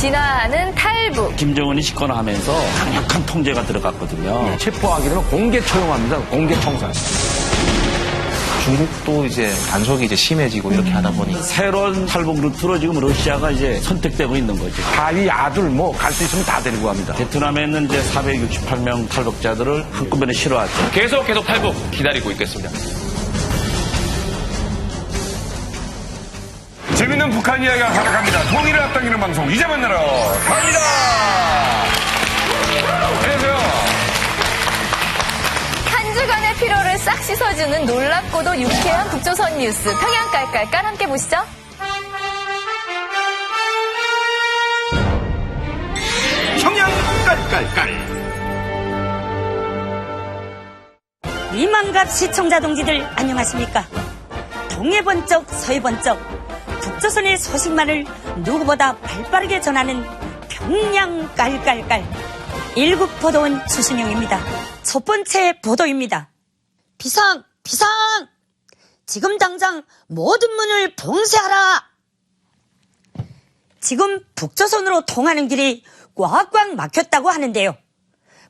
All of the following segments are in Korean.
진화하는 탈북. 김정은이 집권하면서 강력한 통제가 들어갔거든요. 체포하게 되면 공개 처형합니다. 공개 청산. 중국도 이제 단속이 이제 심해지고 이렇게 하다 보니 새로운 탈북 루트로 지금 러시아가 이제 선택되고 있는 거죠. 가위, 아들 뭐 갈 수 있으면 다 데리고 갑니다. 베트남에 있는 이제 468명 탈북자들을 한꺼번에 실어왔죠. 계속 탈북 기다리고 있겠습니다. 재밌는 북한 이야기가 가득합니다. 통일을 앞당기는 방송 이제 만나러 갑니다. 안녕하세요. 한 주간의 피로를 싹 씻어주는 놀랍고도 유쾌한 북조선 뉴스 평양 깔깔깔 함께 보시죠. 평양 깔깔깔. 이만갑 시청자 동지들 안녕하십니까? 동해 번쩍 서해 번쩍 북조선의 소식만을 누구보다 발빠르게 전하는 평양 깔깔깔 1급 보도원 추신영입니다. 첫 번째 보도입니다. 비상! 지금 당장 모든 문을 봉쇄하라! 지금 북조선으로 통하는 길이 꽉꽉 막혔다고 하는데요.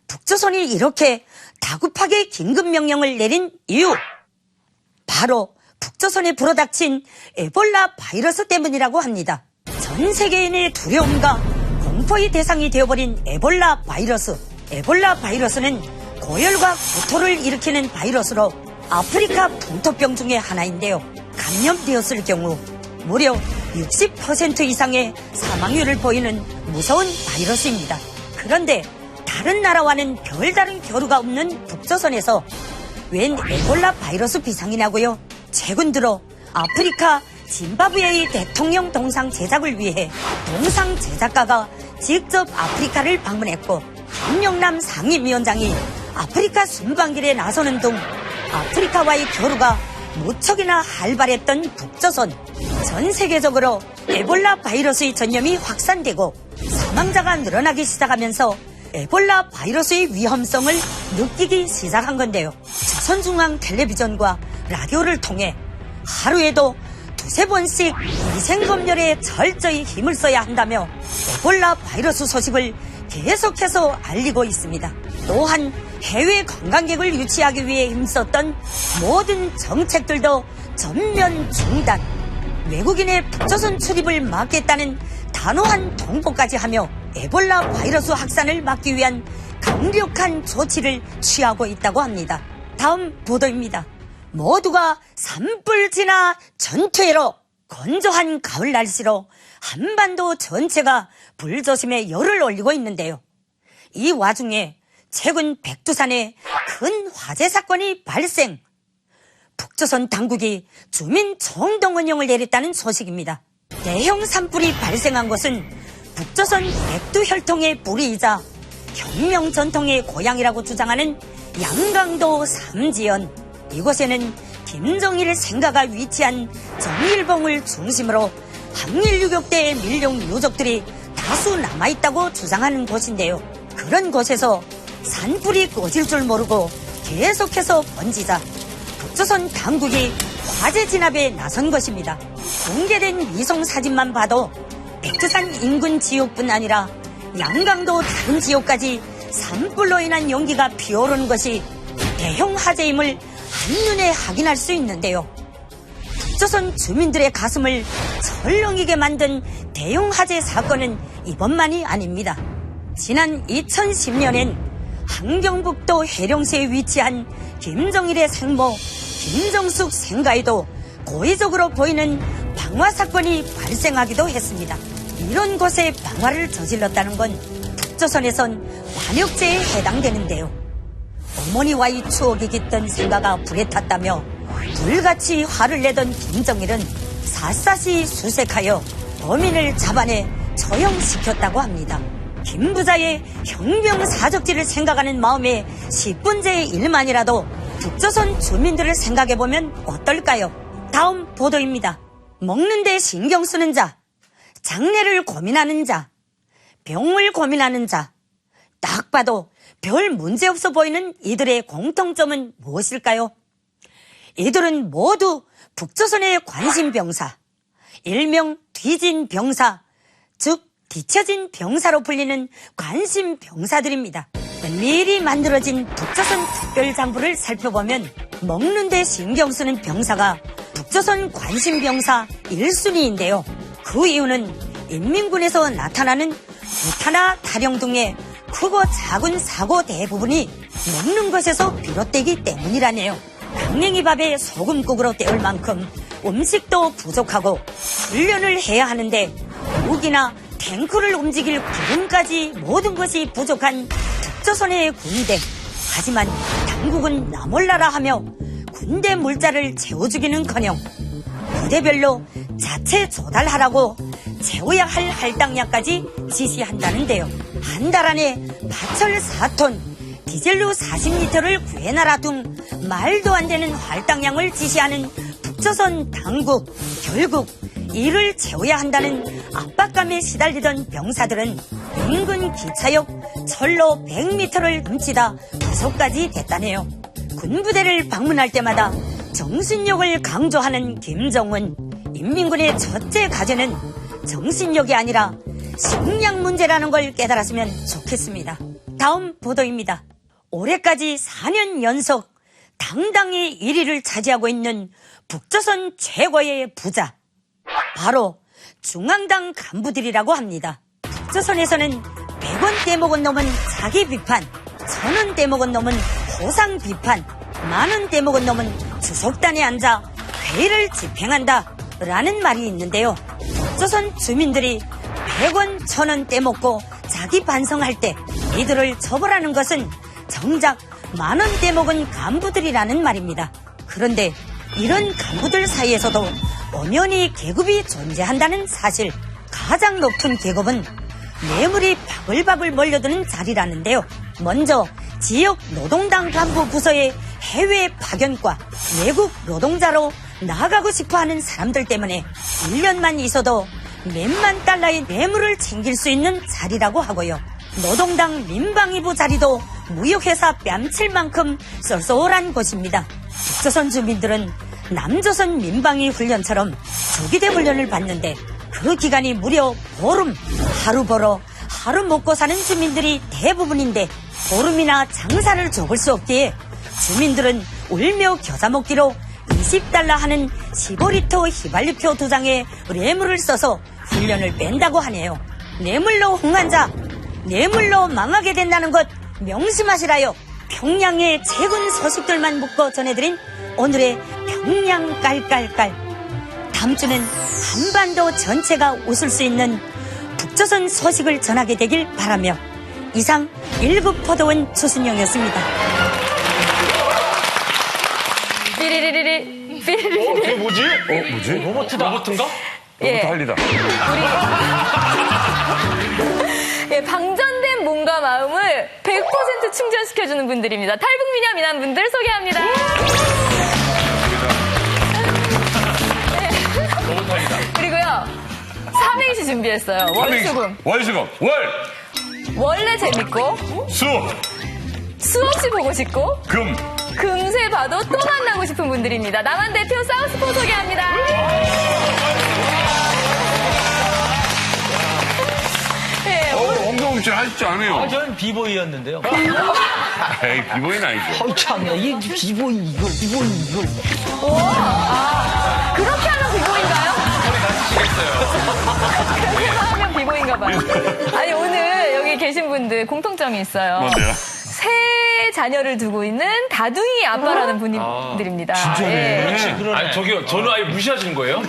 북조선이 이렇게 다급하게 긴급명령을 내린 이유, 바로 북조선에 불어닥친 에볼라 바이러스 때문이라고 합니다. 전 세계인의 두려움과 공포의 대상이 되어버린 에볼라 바이러스. 에볼라 바이러스는 고열과 구토를 일으키는 바이러스로 아프리카 풍토병 중의 하나인데요. 감염되었을 경우 무려 60% 이상의 사망률을 보이는 무서운 바이러스입니다. 그런데 다른 나라와는 별다른 교류가 없는 북조선에서 웬 에볼라 바이러스 비상이냐고요? 최근 들어 아프리카 짐바브웨의 대통령 동상 제작을 위해 동상 제작가가 직접 아프리카를 방문했고 김영남 상임위원장이 아프리카 순방길에 나서는 등 아프리카와의 교류가 무척이나 활발했던 북조선. 전 세계적으로 에볼라 바이러스의 전염이 확산되고 사망자가 늘어나기 시작하면서 에볼라 바이러스의 위험성을 느끼기 시작한 건데요. 조선중앙 텔레비전과 라디오를 통해 하루에도 두세 번씩 위생검열에 철저히 힘을 써야 한다며 에볼라 바이러스 소식을 계속해서 알리고 있습니다. 또한 해외 관광객을 유치하기 위해 힘썼던 모든 정책들도 전면 중단, 외국인의 북조선 출입을 막겠다는 단호한 통보까지 하며 에볼라 바이러스 확산을 막기 위한 강력한 조치를 취하고 있다고 합니다. 다음 보도입니다. 모두가 산불 지나 전투해로. 건조한 가을 날씨로 한반도 전체가 불조심에 열을 올리고 있는데요. 이 와중에 최근 백두산에 큰 화재 사건이 발생. 북조선 당국이 주민 총동원령을 내렸다는 소식입니다. 대형 산불이 발생한 곳은 북조선 백두혈통의 뿌리이자 혁명 전통의 고향이라고 주장하는 양강도 삼지연. 이곳에는 김정일 생가가 위치한 정일봉을 중심으로 항일 유격대의 밀룡 유족들이 다수 남아있다고 주장하는 곳인데요. 그런 곳에서 산불이 꺼질 줄 모르고 계속해서 번지자 북조선 당국이 화재 진압에 나선 것입니다. 공개된 위성 사진만 봐도 백두산 인근 지역뿐 아니라 양강도 다른 지역까지 산불로 인한 연기가 피어오르는 것이 대형 화재임을 한눈에 확인할 수 있는데요. 북조선 주민들의 가슴을 철렁이게 만든 대형 화재 사건은 이번만이 아닙니다. 지난 2010년엔 함경북도 해령시에 위치한 김정일의 생모 김정숙 생가에도 고의적으로 보이는 방화 사건이 발생하기도 했습니다. 이런 곳에 방화를 저질렀다는 건 북조선에선 반역죄에 해당되는데요. 어머니와의 추억이 깃든 생가가 불에 탔다며 불같이 화를 내던 김정일은 샅샅이 수색하여 범인을 잡아내 처형시켰다고 합니다. 김 부자의 혁명 사적지를 생각하는 마음에 10분째의 일만이라도 북조선 주민들을 생각해보면 어떨까요? 다음 보도입니다. 먹는 데 신경 쓰는 자, 장래를 고민하는 자, 병을 고민하는 자. 딱 봐도 별 문제없어 보이는 이들의 공통점은 무엇일까요? 이들은 모두 북조선의 관심병사, 일명 뒤진병사, 즉 뒤처진 병사로 불리는 관심 병사들입니다. 미리 만들어진 북조선 특별장부를 살펴보면 먹는 데 신경 쓰는 병사가 북조선 관심병사 1순위인데요. 그 이유는 인민군에서 나타나는 구타나 타령 등의 크고 작은 사고 대부분이 먹는 것에서 비롯되기 때문이라네요. 강냉이 밥에 소금국으로 때울 만큼 음식도 부족하고 훈련을 해야 하는데 무기나 탱크를 움직일 기름까지 모든 것이 부족한 북조선의 군대. 하지만 당국은 나몰라라 하며 군대 물자를 채워주기는커녕 부대별로 자체 조달하라고 채워야 할 할당량까지 지시한다는데요. 한 달 안에 파철 4톤, 디젤로 40리터를 구해놔라 등 말도 안 되는 할당량을 지시하는 북조선 당국. 결국 이를 채워야 한다는 압박감에 시달리던 병사들은 인근 기차역 철로 100m를 넘치다 부속까지 됐다네요. 군부대를 방문할 때마다 정신력을 강조하는 김정은. 인민군의 첫째 과제는 정신력이 아니라 식량 문제라는 걸 깨달았으면 좋겠습니다. 다음 보도입니다. 올해까지 4년 연속 당당히 1위를 차지하고 있는 북조선 최고의 부자. 바로 중앙당 간부들이라고 합니다. 북조선에서는 100원 떼먹은 놈은 자기 비판, 1000원 떼먹은 놈은 호상 비판, 만원 떼먹은 놈은 주석단에 앉아 회의를 집행한다 라는 말이 있는데요. 북조선 주민들이 100원, 1000원 떼먹고 자기 반성할 때 이들을 처벌하는 것은 정작 만원 떼먹은 간부들이라는 말입니다. 그런데 이런 간부들 사이에서도 엄연히 계급이 존재한다는 사실. 가장 높은 계급은 뇌물이 바글바글 몰려드는 자리라는데요. 먼저 지역 노동당 간부 부서의 해외 파견과 외국 노동자로 나가고 싶어하는 사람들 때문에 1년만 있어도 몇만 달러의 뇌물을 챙길 수 있는 자리라고 하고요. 노동당 민방위부 자리도 무역회사 뺨칠 만큼 쏠쏠한 곳입니다. 북조선 주민들은 남조선 민방위 훈련처럼 조기대 훈련을 받는데 그 기간이 무려 보름. 하루 벌어 하루 먹고 사는 주민들이 대부분인데 보름이나 장사를 접을 수 없기에 주민들은 울며 겨자 먹기로 20달러 하는 15리터 휘발유표 2장에 뇌물을 써서 훈련을 뺀다고 하네요. 뇌물로 흥한 자, 뇌물로 망하게 된다는 것 명심하시라요. 평양의 최근 소식들만 묶어 전해드린 오늘의 평양 깔깔깔. 다음 주는 한반도 전체가 웃을 수 있는 북조선 소식을 전하게 되길 바라며 이상 1급 포도원 추순영이었습니다. 삐리리리리 삐리리리. 이게 뭐지? 뭐지? 로봇인가? 예. 달리다. 예, 방전된 몸과 마음을 100% 충전시켜주는 분들입니다. 탈북미녀 미남분들 소개합니다. 로봇입니다. 그리고요, 삼행시 준비했어요. 월수금. 월수금. 원래 재밌고, 수없이 보고 싶고, 금세 봐도 또 만나고 싶은 분들입니다. 남한 대표 사우스포 소개합니다. 네, 홍경훈 씨는 하실 줄 아네요. 저는 비보이였는데요. 에이, 비보이는 아니죠. 어이, 참야. 이 비보이, 이거. 그렇게 하면 비보인가요? 그렇게 하면 비보인가 봐요. 아니, 오늘 여기 계신 분들 공통점이 있어요. 뭔데요? 세 자녀를 두고 있는 다둥이 아빠라는 분들입니다. 진짜네. 아니, 저기요. 저는 아예 무시하시는 거예요?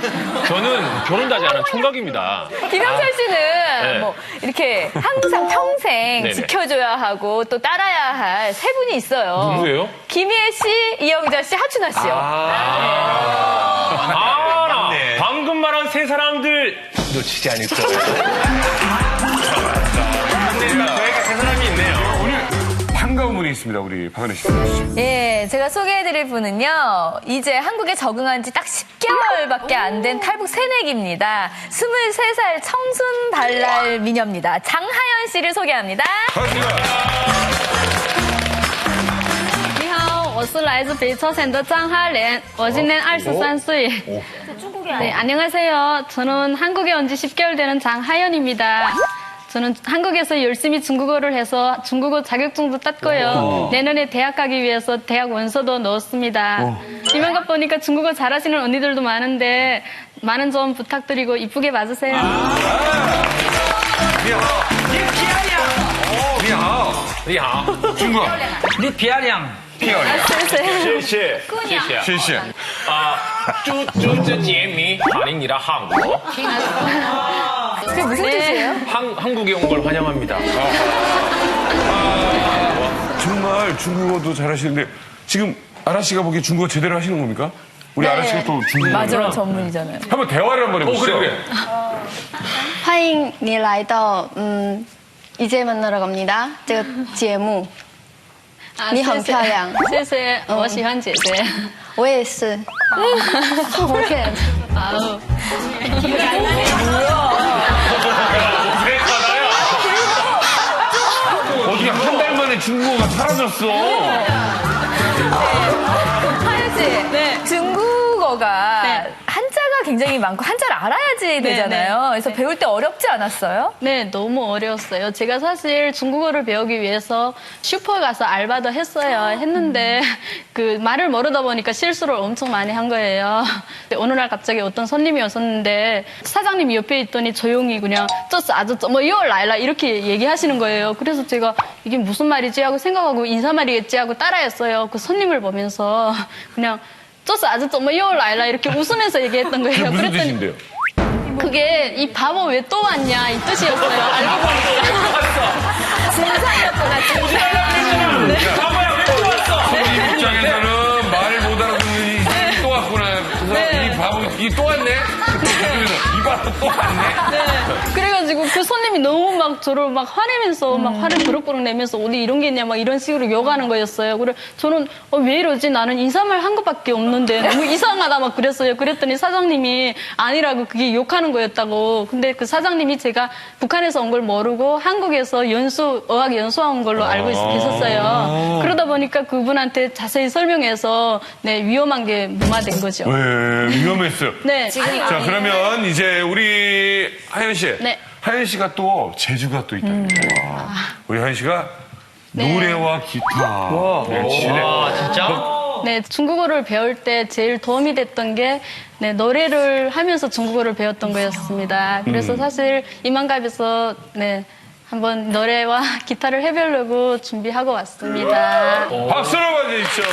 저는 결혼도 하지 않은 총각입니다. 김영철 씨는 네. 뭐 이렇게 항상 평생 네네. 지켜줘야 하고 또 따라야 할 세 분이 있어요. 누구예요? 김희애 씨, 이영자 씨, 하춘아 씨요. 방금 말한 세 사람들 놓치지 않을 거예요. 저에게 세 사람이 있네요. 오늘 반가운 분이 있습니다. 우리 박은혜 씨. 예, 제가 소개해드릴 분은요, 이제 한국에 적응한 지 딱 10개월밖에 안 된 탈북 새내기입니다. 23살 청순 발랄 미녀입니다. 장하연 씨를 소개합니다. 你好，我是来自北朝鲜的张哈莲，我今年23岁。 네, 안녕하세요. 저는 한국에 온 지 10개월 되는 장하연입니다. 저는 한국에서 열심히 중국어를 해서 중국어 자격증도 땄고요. 내년에 대학 가기 위해서 대학 원서도 넣었습니다. 이만 가 보니까 중국어 잘하시는 언니들도 많은데 많은 점 부탁드리고 이쁘게 봐주세요. 중국. 你漂亮。 谢谢，谢谢。祝杰明欢迎你到韩国. 그게 무슨 뜻이에요? 한국에 온 걸 환영합니다. 정말 중국어도 잘하시는데 지금 아라 씨가 보기에 중국어 제대로 하시는 겁니까? 우리 아라 씨가 또 중국어. 맞아요, 전문이잖아요. 한번 대화를 한번 해보시죠. 그래. 欢迎你来到一届만나러 갑니다. 这个节目你很漂亮。谢谢，我喜欢姐姐。我也是。OK。 아우. 어떻게 한 달 만에 중국어가 사라졌어? 하연 씨, 중국어가 한자가 굉장히 많고 한자를 알아야지 되잖아요. 그래서 배울 때 어렵지 않았어요? 네, 너무 어려웠어요. 제가 사실 중국어를 배우기 위해서 슈퍼 가서 알바도 했어요. 했는데 그 말을 모르다 보니까 실수를 엄청 많이 한 거예요. 어느 날 갑자기 어떤 손님이 왔었는데 사장님이 옆에 있더니 조용히 그냥 쩌스 아주 뭐 이어 라일라 이렇게 얘기하시는 거예요. 그래서 제가 이게 무슨 말이지 하고 생각하고 인사말이겠지 하고 따라했어요. 그 손님을 보면서 그냥 쩌스 아주 뭐 이어 라일라 이렇게 웃으면서 얘기했던 거예요. 무슨 뜻인데요? 그게 이 바보 왜 또 왔냐 이 뜻이었어요. 알고 보니까. 진상이었구나, 진상. 손님 입장에서는 말을 못 알아듣는 이 사람이 또 왔구나. 그래서 이 바보, 이 또 왔네? 그래서 이 바보 또 왔네? 그래가지고 그 손님이 너무 막 저를 막 화내면서 막 화를 부럭부럭 내면서 어디 이런 게 있냐 막 이런 식으로 욕하는 거였어요. 그래 저는 왜 이러지? 나는 인사말 한 것밖에 없는데 너무 이상하다 막 그랬어요. 그랬더니 사장님이 아니라고 그게 욕하는 거였다고. 근데 그 사장님이 제가 북한에서 온 걸 모르고 한국에서 어학 연수한 걸로 알고 계셨어요. 그러다 보니까 그분한테 자세히 설명해서 네, 위험한 게 무마된 거죠. 네, 위험했어요. 네. 자, 그러면 이제 우리 하연 씨. 네. 하연 씨가 또 재주가 또 있답니다. 우리 하연 씨가 노래와 기타. 진짜? 네, 중국어를 배울 때 제일 도움이 됐던 게 네, 노래를 하면서 중국어를 배웠던 거였습니다. 그래서 사실 이만갑에서 네, 한번 노래와 기타를 해보려고 준비하고 왔습니다. 박수로 맞으십시오.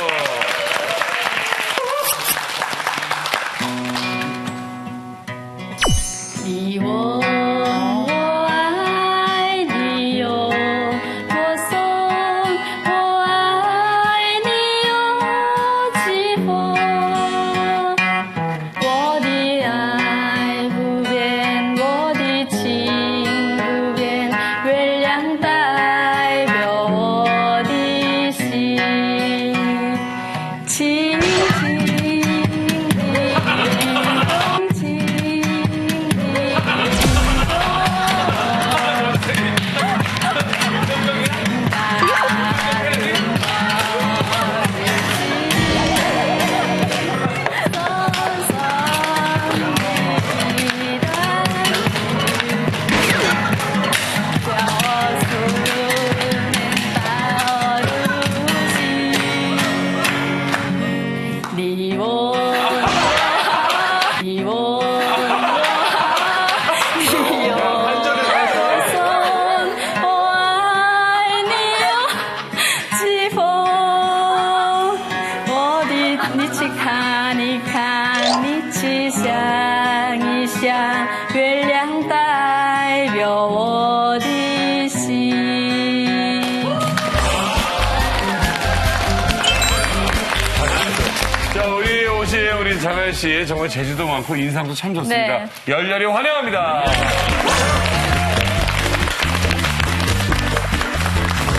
장하연 씨 정말 재주도 많고 인상도 참 좋습니다. 네. 열렬히 환영합니다.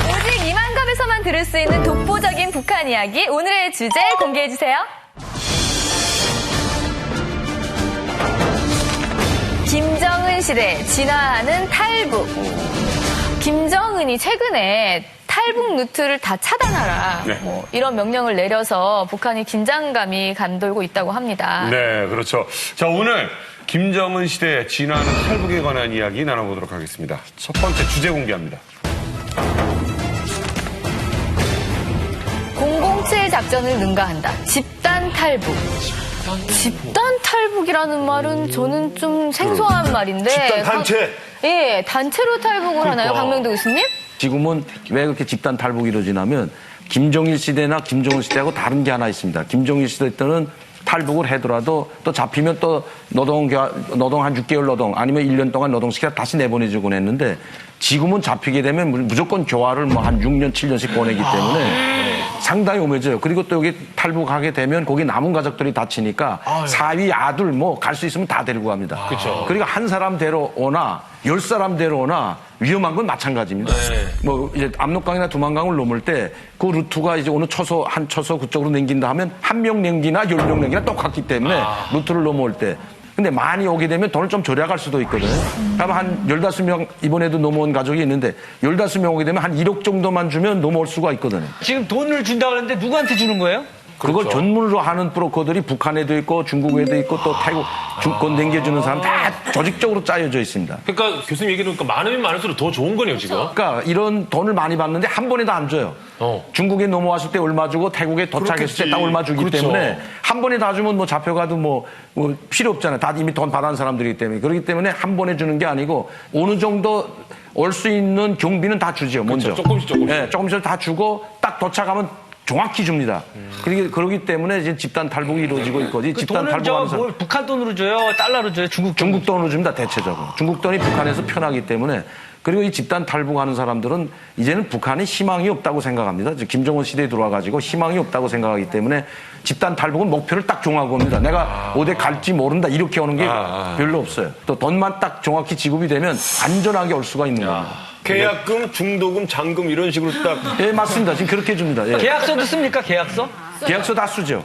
오직 이만갑에서만 들을 수 있는 독보적인 북한 이야기. 오늘의 주제 공개해주세요. 김정은 시대 진화하는 탈북. 김정은이 최근에 탈북 루트를 다 차단하라. 네. 뭐 이런 명령을 내려서 북한이 긴장감이 감돌고 있다고 합니다. 네, 그렇죠. 자, 오늘 김정은 시대에 진화하는 탈북에 관한 이야기 나눠보도록 하겠습니다. 첫 번째 주제 공개합니다. 007 작전을 능가한다. 집단 탈북. 집단 탈북이라는 말은 저는 좀 생소한 말인데. 집단 단체? 예, 단체로 탈북을 하나요, 강명도 교수님? 지금은 왜 그렇게 집단 탈북이 이루어지냐면 김정일 시대나 김정은 시대하고 다른 게 하나 있습니다. 김정일 시대 때는 탈북을 하더라도 또 잡히면 또 노동 한 6개월 노동 아니면 1년 동안 노동시켜 다시 내보내주곤 했는데 지금은 잡히게 되면 무조건 교화를 뭐 한 6년, 7년씩 보내기 때문에 상당히 오매져요. 그리고 또 여기 탈북하게 되면 거기 남은 가족들이 다치니까 사위, 아들 뭐 갈 수 있으면 다 데리고 갑니다. 그러니까 한 사람 데려오나 10사람 데려오나 위험한 건 마찬가지입니다. 뭐 이제 압록강이나 두만강을 넘을 때 그 루트가 이제 어느 처소 한 처소 그쪽으로 넘긴다 하면 한 명 넘기나 10명 넘기나 똑같기 때문에 루트를 넘어올 때. 근데 많이 오게 되면 돈을 좀 절약할 수도 있거든요. 그러면 한 15명 이번에도 넘어온 가족이 있는데 15명 오게 되면 한 1억 정도만 주면 넘어올 수가 있거든요. 지금 돈을 준다고 하는데 누구한테 주는 거예요? 그걸 전문으로 하는 브로커들이 북한에도 있고 중국에도 있고 또 태국 중권 남겨주는 사람 다 조직적으로 짜여져 있습니다. 그러니까 교수님 얘기 들으니까 많으면 많을수록 더 좋은 거네요, 지금. 그러니까 이런 돈을 많이 받는데 한 번에 다 안 줘요. 중국에 넘어왔을 때 얼마 주고 태국에 도착했을 때 딱 얼마 주기 때문에 한 번에 다 주면 뭐 잡혀가도 뭐 필요 없잖아요. 다 이미 돈 받은 사람들이기 때문에. 그렇기 때문에 한 번에 주는 게 아니고 어느 정도 올 수 있는 경비는 다 주죠. 먼저. 조금씩. 네, 조금씩 다 주고 딱 도착하면 정확히 줍니다. 그러기 때문에 이제 집단 탈북이 이루어지고 있거지. 집단 돈을 탈북하는 사람. 뭘 북한 돈으로 줘요? 달러로 줘요? 중국 돈으로 줍니다, 대체적으로. 중국 돈이 북한에서 편하기 때문에. 그리고 이 집단 탈북하는 사람들은 이제는 북한이 희망이 없다고 생각합니다. 김정은 시대에 들어와가지고 희망이 없다고 생각하기 때문에 집단 탈북은 목표를 딱 정하고 옵니다. 내가 어디 갈지 모른다 이렇게 오는 게 별로 없어요. 또 돈만 딱 정확히 지급이 되면 안전하게 올 수가 있는 겁니다. 계약금, 중도금, 잔금 이런 식으로 딱. 예, 맞습니다. 지금 그렇게 줍니다. 예. 계약서도 씁니까? 계약서? 계약서 다 쓰죠.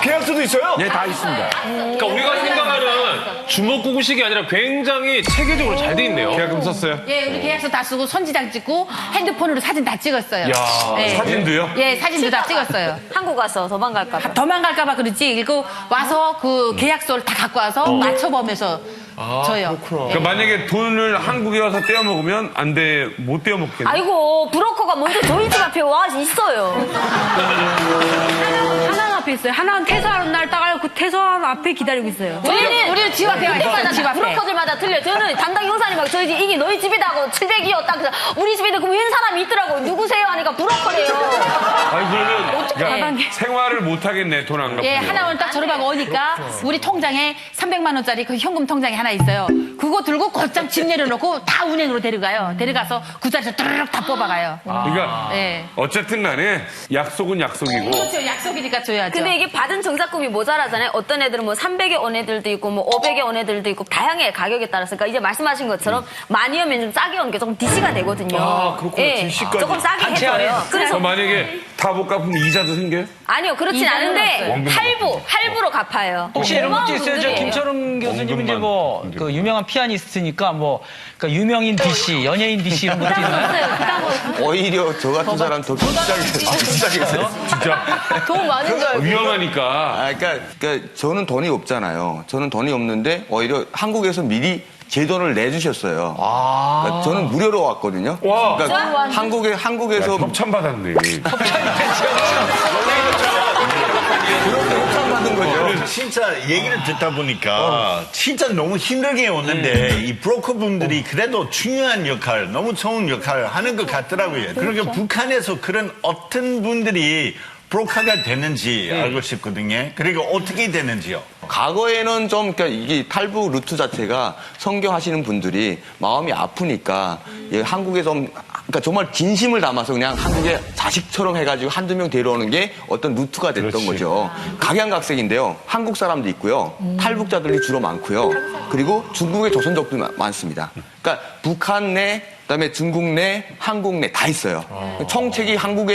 계약서도 있어요? 네, 다 있습니다. 그러니까 우리가 생각하는 주먹구구식이 아니라 굉장히 체계적으로 잘 돼 있네요. 계약금 썼어요? 예, 우리 계약서 다 쓰고 손지장 찍고 핸드폰으로 사진 다 찍었어요. 예. 사진도요? 예, 사진도 다 찍었어요. 한국 와서 도망갈까봐. 도망갈까봐 그렇지. 그리고 와서 그 계약서를 다 갖고 와서 맞춰보면서 줘요. 그러니까 만약에 돈을 한국에 와서 떼어 먹으면 안 돼, 못 떼어 먹겠네. 아이고, 브로커가 먼저 저희 집 앞에 와 있어요. 하나는 앞에 있어요. 하나는 퇴소하는 날 따가지고 그 퇴소한 앞에 기다리고 있어요. 우리는 집 앞에 가 있어요. 집 앞에. 브로커들마다 틀려. 저는 담당 형사님하고 저희 집, 이게 너희 집이다 하고 700이요. 딱 그래서 우리 집에도 그 웬 사람이 있더라고. 누구세요? 하니까 브로커래요. 아니, 그러면 그러니까 생활을 못 하겠네, 돈 안 갚으면. 예, 하나 오늘 딱 졸업하고 오니까 우리 통장에 300만 원짜리 그 현금 통장이 하나 있어요. 그거 들고 곧장 집 내려놓고 다 은행으로 데려가요. 데려가서 그 자리에서 뚜루룩 다 뽑아가요. 그러니까 예. 어쨌든 간에 약속은 약속이고. 그렇죠. 약속이니까 줘야죠. 근데 이게 받은 정착금이 모자라잖아요. 어떤 애들은 뭐 300에 온 애들도 있고 뭐 500에 온 애들도 있고 다양해 가격에 따라서. 그러니까 이제 말씀하신 것처럼 많이 오면 좀 싸게 오는 게 조금 DC가 되거든요. 그렇구나. 예, DC까지. 조금 싸게 해줘요. 그래서 만약에 다 못 갚으면 이자도 생겨요? 아니요, 그렇진 이자는 않은데 할부로 갚아요. 혹시 이런 것도 있어요? 저 분들이. 김철웅 교수님은 이제 뭐 그 유명한 피아니스트니까 뭐 그러니까 유명인 DC, 연예인 DC 이런 것도 있나요? 오히려 저 같은 사람 더 비싸게 했어요. 진짜? 돈 많은 줄 알고. 위험하니까. 그러니까 저는 돈이 없잖아요. 저는 돈이 없는데 오히려 한국에서 미리 제 돈을 내주셨어요. 그러니까 저는 무료로 왔거든요. 그러니까 한국에서 협찬 받았네. 협찬받은 거죠. 진짜 얘기를 듣다 보니까 진짜 너무 힘들게 오는데 이 브로커분들이 그래도 중요한 역할, 너무 좋은 역할을 하는 것 같더라고요. 그러니까 북한에서 그런 어떤 분들이 브로커가 되는지 알고 싶거든요. 그리고 어떻게 되는지요? 과거에는 좀 그러니까 이게 탈북 루트 자체가 선교하시는 분들이 마음이 아프니까 한국에 좀 그러니까 정말 진심을 담아서 그냥 한국에 자식처럼 해가지고 한두 명 데려오는 게 어떤 루트가 됐던 거죠. 각양각색인데요. 한국 사람도 있고요. 탈북자들이 주로 많고요. 그리고 중국의 조선족도 많습니다. 그러니까 북한 내 그다음에 중국 내, 한국 내 다 있어요. 총책이 한국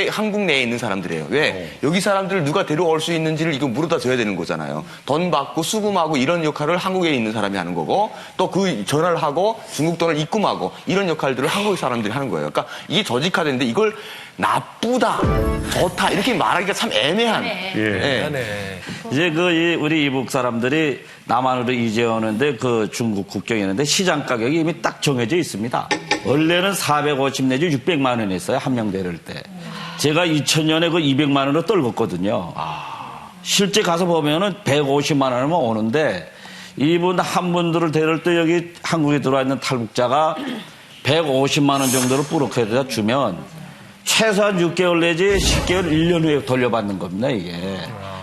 내에 있는 사람들이에요. 왜? 여기 사람들을 누가 데려올 수 있는지를 이거 물어다 줘야 되는 거잖아요. 돈 받고 수금하고 이런 역할을 한국에 있는 사람이 하는 거고 또 그 전화를 하고 중국 돈을 입금하고 이런 역할들을 한국 사람들이 하는 거예요. 그러니까 이게 조직화되는데 이걸 나쁘다, 좋다 이렇게 말하기가 참 애매한. 이제 우리 이북 사람들이 남한으로 이주하는데 그 중국 국경에 있는데 시장 가격이 이미 딱 정해져 있습니다. 원래는 450 내지 600만 원이었어요. 한 명 데려올 때. 제가 2000년에 그 200만 원으로 떨궜거든요. 실제 가서 보면은 150만 원이면 오는데 이분 한 분들을 데려올 때 여기 한국에 들어와 있는 탈북자가 150만 원 정도를 뿌록해다 주면 최소한 6개월 내지 10개월 1년 후에 돌려받는 겁니다, 이게.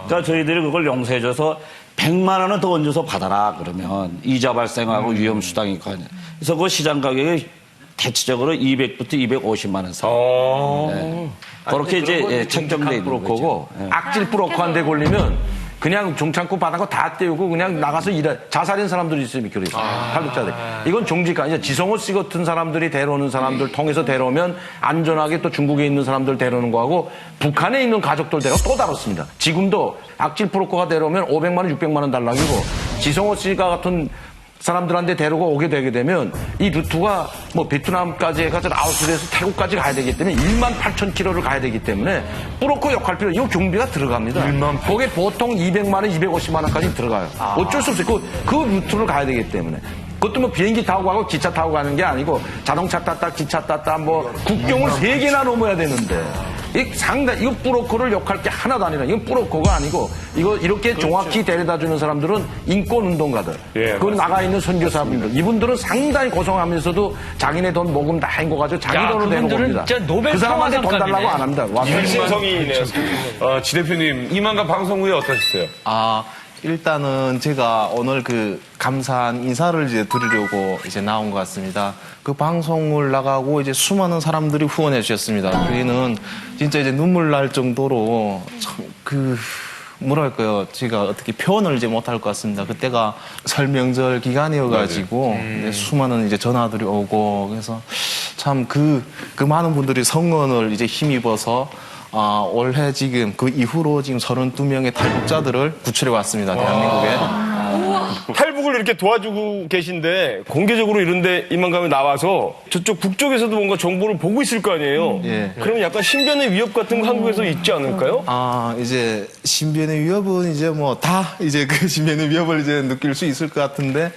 그러니까 저희들이 그걸 용서해줘서 100만 원은 더 얹어서 받아라, 그러면. 이자 발생하고 위험수당이 있고. 그래서 그 시장 가격이 대체적으로 200부터 250만 원 사이. 네. 그렇게 이제 책정돼 있는 거고. 악질 브로커한테 걸리면 그냥 종창구 바닥고 다 떼우고 그냥 나가서 자살인 사람들이 있으면 그래요. 탈북자들. 이건 종지가 이제 지성호 씨 같은 사람들이 데려오는 사람들 통해서 데려오면 안전하게 또 중국에 있는 사람들 데려오는 거하고 북한에 있는 가족들 데려 또 다릅니다. 지금도 악질 브로커가 데려오면 500만 원, 600만 원 달라기고 지성호 씨가 같은 사람들한테 데리고 오게 되게 되면 이 루트가 뭐 베트남까지 해가지고 라오스에서 태국까지 가야 되기 때문에 18,000km를 가야 되기 때문에 브로커 역할 필요, 이 경비가 들어갑니다. 거기에 보통 200만 원, 250만 원까지 들어가요. 어쩔 수 없어요. 그 루트를 가야 되기 때문에. 그것도 뭐 비행기 타고 가고 기차 타고 가는 게 아니고 자동차 탔다, 기차 탔다, 뭐 국경을 3개나 넘어야 되는데. 이거 브로커를 역할 게 하나도 아니라 이건 브로커가 아니고 이거 이렇게 정확히 데려다 주는 사람들은 인권운동가들 그 나가 있는 선교사분들 이분들은 상당히 고생하면서도 자기네 돈 모금 다 헹궈가지고 자기 돈으로 내는 겁니다. 그 사람한테 돈 달라고 안 합니다. 일심성이네요. 지 대표님 이만가 방송 후에 어떠셨어요? 일단은 제가 오늘 그 감사한 인사를 이제 드리려고 이제 나온 것 같습니다. 그 방송을 나가고 이제 수많은 사람들이 후원해 주셨습니다. 저희는 진짜 이제 눈물 날 정도로 참 뭐랄까요. 제가 어떻게 표현을 이제 못할 것 같습니다. 그때가 설명절 기간이어가지고 이제 수많은 이제 전화들이 오고 그래서 참 그 많은 분들이 성원을 이제 힘입어서 올해 지금 그 이후로 지금 32명의 탈북자들을 구출해 왔습니다. 대한민국에. 탈북을 이렇게 도와주고 계신데 공개적으로 이런데 이만감에 나와서 저쪽 북쪽에서도 뭔가 정보를 보고 있을 거 아니에요. 그러면 약간 신변의 위협 같은 거 한국에서 있지 않을까요? 이제 신변의 위협은 이제 뭐 다 이제 그 신변의 위협을 이제 느낄 수 있을 것 같은데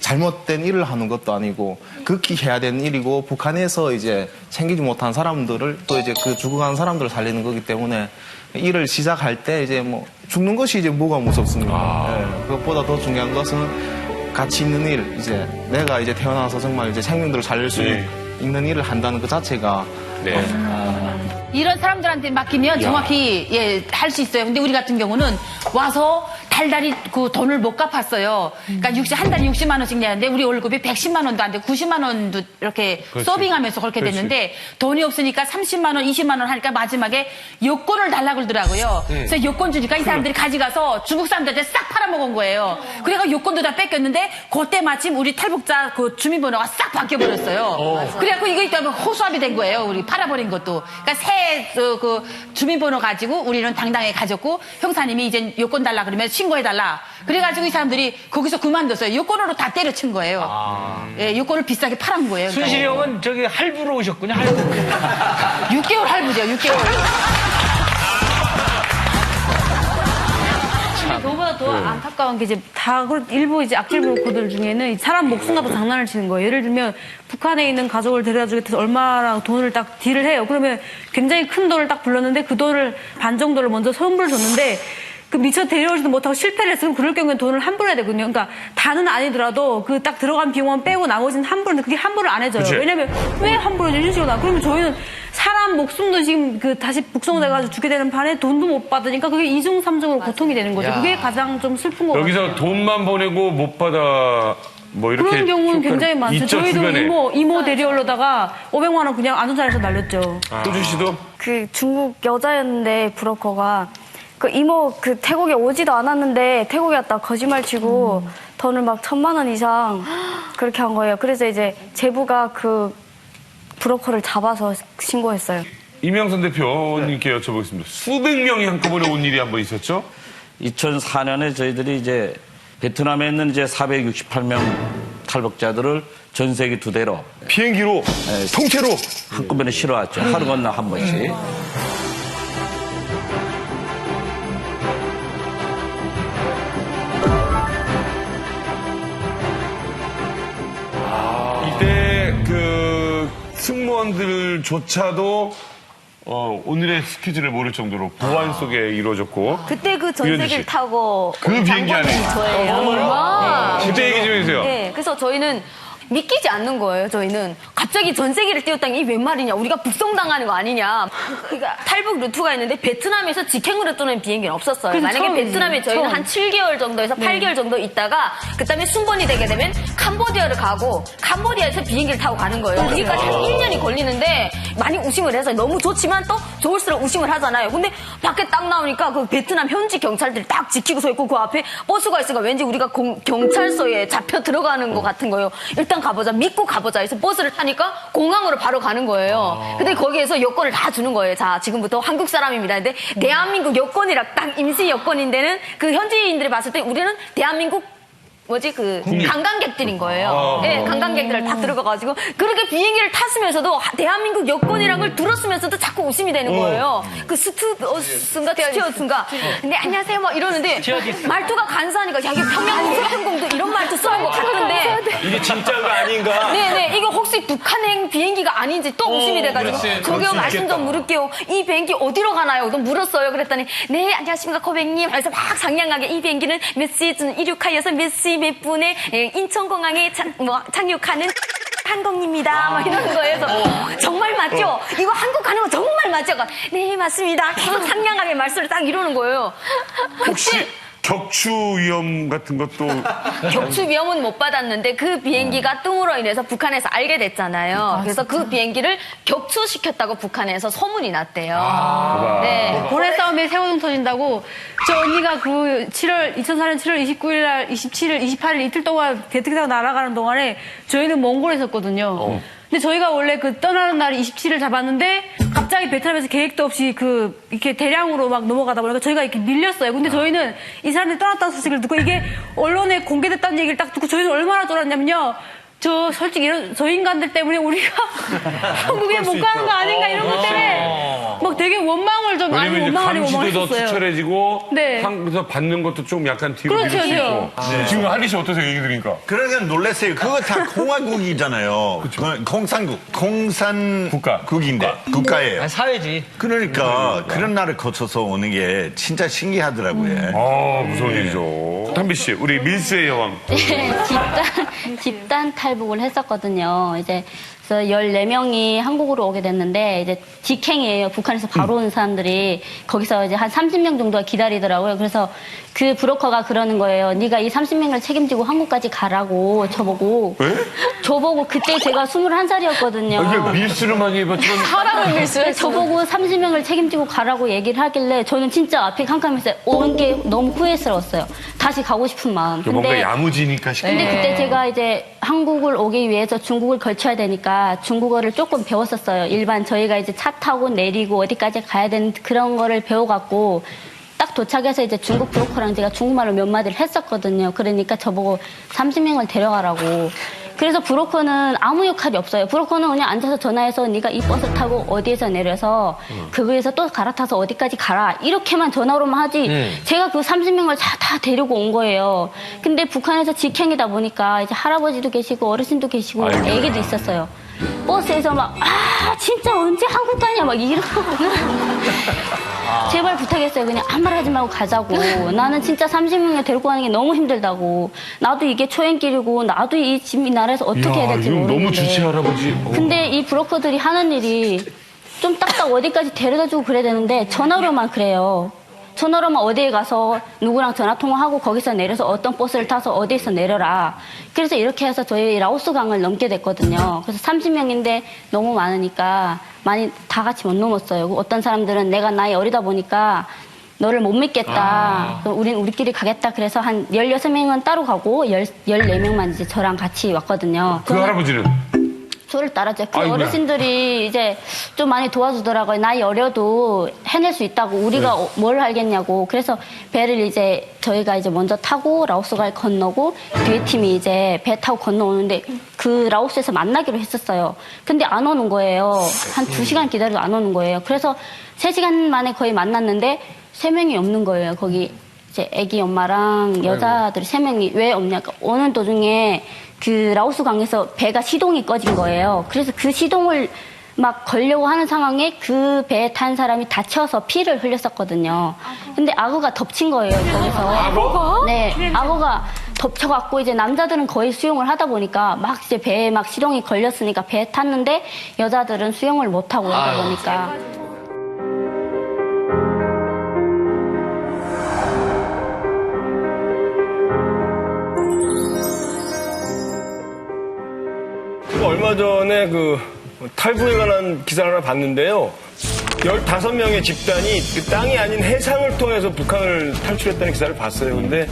잘못된 일을 하는 것도 아니고 극히 해야 되는 일이고 북한에서 이제 챙기지 못한 사람들을 또 이제 그 죽어간 사람들을 살리는 거기 때문에 일을 시작할 때 이제 뭐 죽는 것이 이제 뭐가 무섭습니까? 그것보다 더 중요한 것은 가치 있는 일, 이제 내가 이제 태어나서 정말 이제 생명들을 살릴 수 있는 일을 한다는 그 자체가 이런 사람들한테 맡기면 정확히 할 수 있어요. 근데 우리 같은 경우는 와서 달달이 그 돈을 못 갚았어요. 그러니까 한 달에 60만 원씩 내는데 우리 월급이 110만 원도 안 돼. 90만 원도 이렇게 서빙하면서 그렇게 됐는데 돈이 없으니까 30만 원, 20만 원 하니까 마지막에 여권을 달라고 그러더라고요. 그래서 여권 주니까 이 사람들이 가져가서 중국 사람들한테 싹 팔아먹은 거예요. 그래가 여권도 다 뺏겼는데 그때 마침 우리 탈북자 그 주민번호가 싹 바뀌어버렸어요. 그래갖고 이거 있다면 호수아비 된 거예요. 우리 팔아버린 것도. 그러니까 새 그 주민번호 가지고 우리는 당당하게 가졌고 형사님이 이제 여권 달라 그러면 신고해달라. 그래가지고 이 사람들이 거기서 그만뒀어요. 여권으로 다 때려친 거예요. 여권을 비싸게 팔은 거예요. 순실이 형은 저기 할부로 오셨군요. 할부. 6개월 할부죠. 6개월. 그거보다 더 안타까운 게 이제 일부 이제 악질 브로커들 중에는 사람 목숨과도 장난을 치는 거예요. 예를 들면 북한에 있는 가족을 데려다 주겠다고 얼마나 돈을 딱 딜을 해요. 그러면 굉장히 큰 돈을 딱 불렀는데 그 돈을 반 정도를 먼저 선불을 줬는데 그 미처 데려오지도 못하고 실패를 했으면 그럴 경우에는 돈을 환불해야 되거든요. 그러니까 다는 아니더라도 그 딱 들어간 비용만 빼고 나머지는 환불인데 그게 환불을 안 해줘요. 그치? 왜냐면 왜 환불을 이런 식으로 그러면 저희는 사람 목숨도 지금 다시 북송돼가지고 죽게 되는 판에 돈도 못 받으니까 그게 이중 삼중으로 고통이 되는 거죠. 그게 가장 좀 슬픈 거 같아요. 여기서 돈만 보내고 못 받아 뭐 이렇게 그런 경우는 굉장히 많죠. 저희도 주변에. 이모 데려오려다가 500만 원 그냥 안전자리에서 날렸죠. 도준 씨도? 그 중국 여자였는데 브로커가 그 이모 그 태국에 오지도 않았는데 태국에 왔다 거짓말 치고 돈을 막 1,000만 원 이상 그렇게 한 거예요. 그래서 이제 제부가 그 브로커를 잡아서 신고했어요. 이명선 대표님께 여쭤보겠습니다. 수백 명이 한꺼번에 온 일이 한번 있었죠? 2004년에 저희들이 이제 베트남에 있는 이제 468명 탈북자들을 전세기 2대로 비행기로 통째로 한꺼번에 실어왔죠. 하루 건너 한 번씩. 이때 그 승무원들조차도 오늘의 스케줄을 모를 정도로 보안 속에 이루어졌고 그때 그 이현주 전세기를 씨. 타고 그 비행기 안에 저예요. 정말요? 네. 그때 얘기 좀 해주세요. 네, 그래서 저희는 믿기지 않는 거예요, 저희는. 갑자기 전세기를 띄웠다니 이게 웬 말이냐. 우리가 북송당하는 거 아니냐. 그러니까 탈북 루트가 있는데 베트남에서 직행으로 뜨는 비행기는 없었어요. 그래서 만약에 처음이지. 베트남에 저희는 처음. 한 7개월 정도에서 네. 8개월 정도 있다가 그다음에 순번이 되게 되면 캄보디아를 가고 캄보디아에서 비행기를 타고 가는 거예요. 여기까지 한 1년이 걸리는데 많이 우심을 해서 너무 좋지만 또 좋을수록 우심을 하잖아요. 근데 밖에 딱 나오니까 그 베트남 현지 경찰들이 딱 지키고 서 있고 그 앞에 버스가 있으니까 왠지 우리가 경찰서에 잡혀 들어가는 것 같은 거예요. 일단 가보자. 믿고 가보자 해서 버스를 타니까 공항으로 바로 가는 거예요. 근데 거기에서 여권을 다 주는 거예요. 자, 지금부터 한국 사람입니다. 근데 대한민국 여권이라 딱 임시 여권인데는 그 현지인들이 봤을 때 우리는 대한민국 관광객들인 거예요. 네, 관광객들을 다 들어가가지고 그렇게 비행기를 탔으면서도 대한민국 여권이란 걸 들었으면서도 자꾸 웃음이 되는 거예요. 그 스튜어드인가 근데 안녕하세요 막 이러는데 말투가 간사하니까 야 이게 평양우주항공도 이런 말투 쓰는 것 같던데 이게 진짜가 아닌가? 네네 이거 혹시 북한행 비행기가 아닌지 또 의심이 돼가지고 그렇지. 저기요 그럴 수 말씀 있겠다. 좀 물을게요. 이 비행기 어디로 가나요? 또 물었어요. 그랬더니 네 안녕하십니까 고객님. 그래서 막 상냥하게 이 비행기는 몇 시즌 이륙하여서 몇 시 몇 분에 인천공항에 착륙하는 항공입니다. 막 이러는 거예요. 그래서 정말 맞죠? 이거 한국 가는 거 정말 맞죠? 네 맞습니다. 계속 상냥하게 말씀을 딱 이러는 거예요. 혹시 격추 위험 같은 것도 격추 위험은 못 받았는데 그 비행기가 뜸으로 인해서 북한에서 알게 됐잖아요. 그래서 그 비행기를 격추시켰다고 북한에서 소문이 났대요. 네. 고래 싸움에 새우등 터진다고 저 언니가 그 2004년 7월 29일 날 27일, 28일 이틀 동안 대특 타고 날아가는 동안에 저희는 몽골에 있었거든요. 근데 저희가 원래 그 떠나는 날이 27일 잡았는데 갑자기 베트남에서 계획도 없이 이렇게 대량으로 막 넘어가다 보니까 저희가 이렇게 밀렸어요. 근데 저희는 이 사람들이 떠났다는 소식을 듣고 이게 언론에 공개됐다는 얘기를 딱 듣고 저희는 얼마나 쫄았냐면요. 솔직히 저 인간들 때문에 우리가 한국에 못 가는 거 아닌가 이런 것 때문에 막 되게 원망을 좀 많이 왜냐면 이제 원망을 감시도 더 했었어요. 투철해지고 네. 한국에서 받는 것도 좀 약간 뒤로 그렇죠, 밀릴 수 그렇죠. 있고. 지금 한리 씨 어떠세요? 얘기 들으니까. 그러니까 놀랐어요. 그거 다 공화국이잖아요. 공산국인데 국가예요. 사회지. 그러니까 그런 날을 거쳐서 오는 게 진짜 신기하더라고요. 무서운 일이죠. 담비 씨, 우리 밀수의 여왕. 집단 탈북을 했었거든요. 이제 그래서 14명이 한국으로 오게 됐는데 이제 직행이에요. 북한에서 바로 온 사람들이 거기서 이제 한 30명 정도가 기다리더라고요. 그래서 그 브로커가 그러는 거예요. 네가 이 30명을 책임지고 한국까지 가라고 저보고. 저보고 그때 제가 21살이었거든요. 이게 밀수를 많이 해봤지만 사람을 밀수해? 저보고 30명을 책임지고 가라고 얘기를 하길래 저는 진짜 앞에 캄캄했어요. 오는 게 너무 후회스러웠어요. 다시 가고 싶은 마음. 뭔가 야무지니까 근데 그때 제가 이제 한국을 오기 위해서 중국을 걸쳐야 되니까 중국어를 조금 배웠었어요. 일반 저희가 이제 차 타고 내리고 어디까지 가야 되는 그런 거를 배워갖고 딱 도착해서 이제 중국 브로커랑 제가 중국말로 몇 마디를 했었거든요. 그러니까 저보고 30명을 데려가라고. 그래서 브로커는 아무 역할이 없어요. 브로커는 그냥 앉아서 전화해서 네가 이 버스 타고 어디에서 내려서 그거에서 또 갈아타서 어디까지 가라. 이렇게만 전화로만 하지. 제가 그 30명을 다 데리고 온 거예요. 근데 북한에서 직행이다 보니까 이제 할아버지도 계시고 어르신도 계시고 애기도 있었어요. 버스에서 막 진짜 언제 한국 가냐 막 이러고 제발 부탁했어요. 그냥 아무 말 하지 말고 가자고. 나는 진짜 30명을 데리고 가는 게 너무 힘들다고. 나도 이게 초행길이고 나도 이 나라에서 어떻게 해야 될지 모르겠는데. 너무 주치 할아버지. 근데 이 브로커들이 하는 일이 좀 딱딱 어디까지 데려다주고 그래야 되는데 전화로만 그래요. 전화로만 어디에 가서 누구랑 전화통화하고 거기서 내려서 어떤 버스를 타서 어디에서 내려라. 그래서 이렇게 해서 저희 라오스 강을 넘게 됐거든요. 그래서 30명인데 너무 많으니까 많이 다 같이 못 넘었어요. 어떤 사람들은 내가 나이 어리다 보니까 너를 못 믿겠다. 우린 우리끼리 가겠다. 그래서 한 16명은 따로 가고 14명만 이제 저랑 같이 왔거든요. 그 할아버지는? 저를 따랐죠. 그 아이고야. 어르신들이 이제 좀 많이 도와주더라고요. 나이 어려도 해낼 수 있다고 우리가 뭘 알겠냐고. 그래서 배를 이제 저희가 이제 먼저 타고 라오스강을 건너고 뒤에 팀이 이제 배 타고 건너오는데 그 라오스에서 만나기로 했었어요. 근데 안 오는 거예요. 한 2시간 기다려도 안 오는 거예요. 그래서 3시간 만에 거의 만났는데 3명이 없는 거예요. 거기 이제 애기 엄마랑 여자들이 3명이 왜 없냐. 오는 도중에 그 라오스 강에서 배가 시동이 꺼진 거예요. 그래서 그 시동을 막 걸려고 하는 상황에 그 배에 탄 사람이 다쳐서 피를 흘렸었거든요. 근데 악어가 덮친 거예요, 거기서. 악어? 네, 악어가 덮쳐갖고 이제 남자들은 거의 수영을 하다 보니까 막 이제 배에 막 시동이 걸렸으니까 배에 탔는데 여자들은 수영을 못하고 하다 보니까. 얼마 전에 그 탈북에 관한 기사를 하나 봤는데요. 15명의 집단이 그 땅이 아닌 해상을 통해서 북한을 탈출했다는 기사를 봤어요. 근데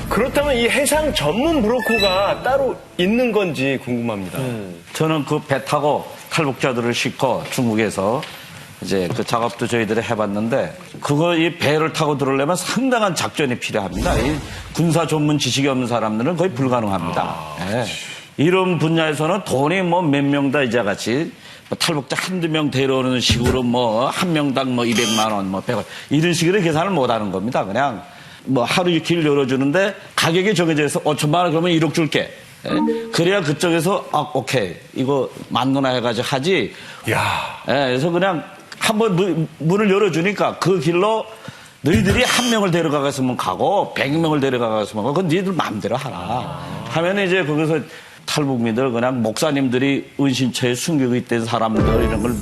그렇다면 이 해상 전문 브로커가 따로 있는 건지 궁금합니다. 저는 그 배 타고 탈북자들을 싣고 중국에서 이제 그 작업도 저희들이 해봤는데 그거 이 배를 타고 들어오려면 상당한 작전이 필요합니다. 이 군사 전문 지식이 없는 사람들은 거의 불가능합니다. 예. 이런 분야에서는 돈이 뭐 몇 명 다 이제 같이 뭐 탈북자 한두 명 데려오는 식으로 뭐 한 명당 뭐 200만 원, 뭐 100원 이런 식으로 계산을 못 하는 겁니다. 그냥 뭐 하루 6일 열어주는데 가격이 정해져 있어 5천만 원 그러면 1억 줄게. 예? 그래야 그쪽에서 오케이 이거 만누나 해가지고 하지. 야. 예, 그래서 그냥 한번 문을 열어주니까 그 길로 너희들이 한 명을 데려가겠으면 가고 100명을 데려가겠으면 가고 그건 너희들 마음대로 하라. 하면 이제 거기서 탈북민들 그냥 목사님들이 은신처에 숨기고 있던 사람들 이런 걸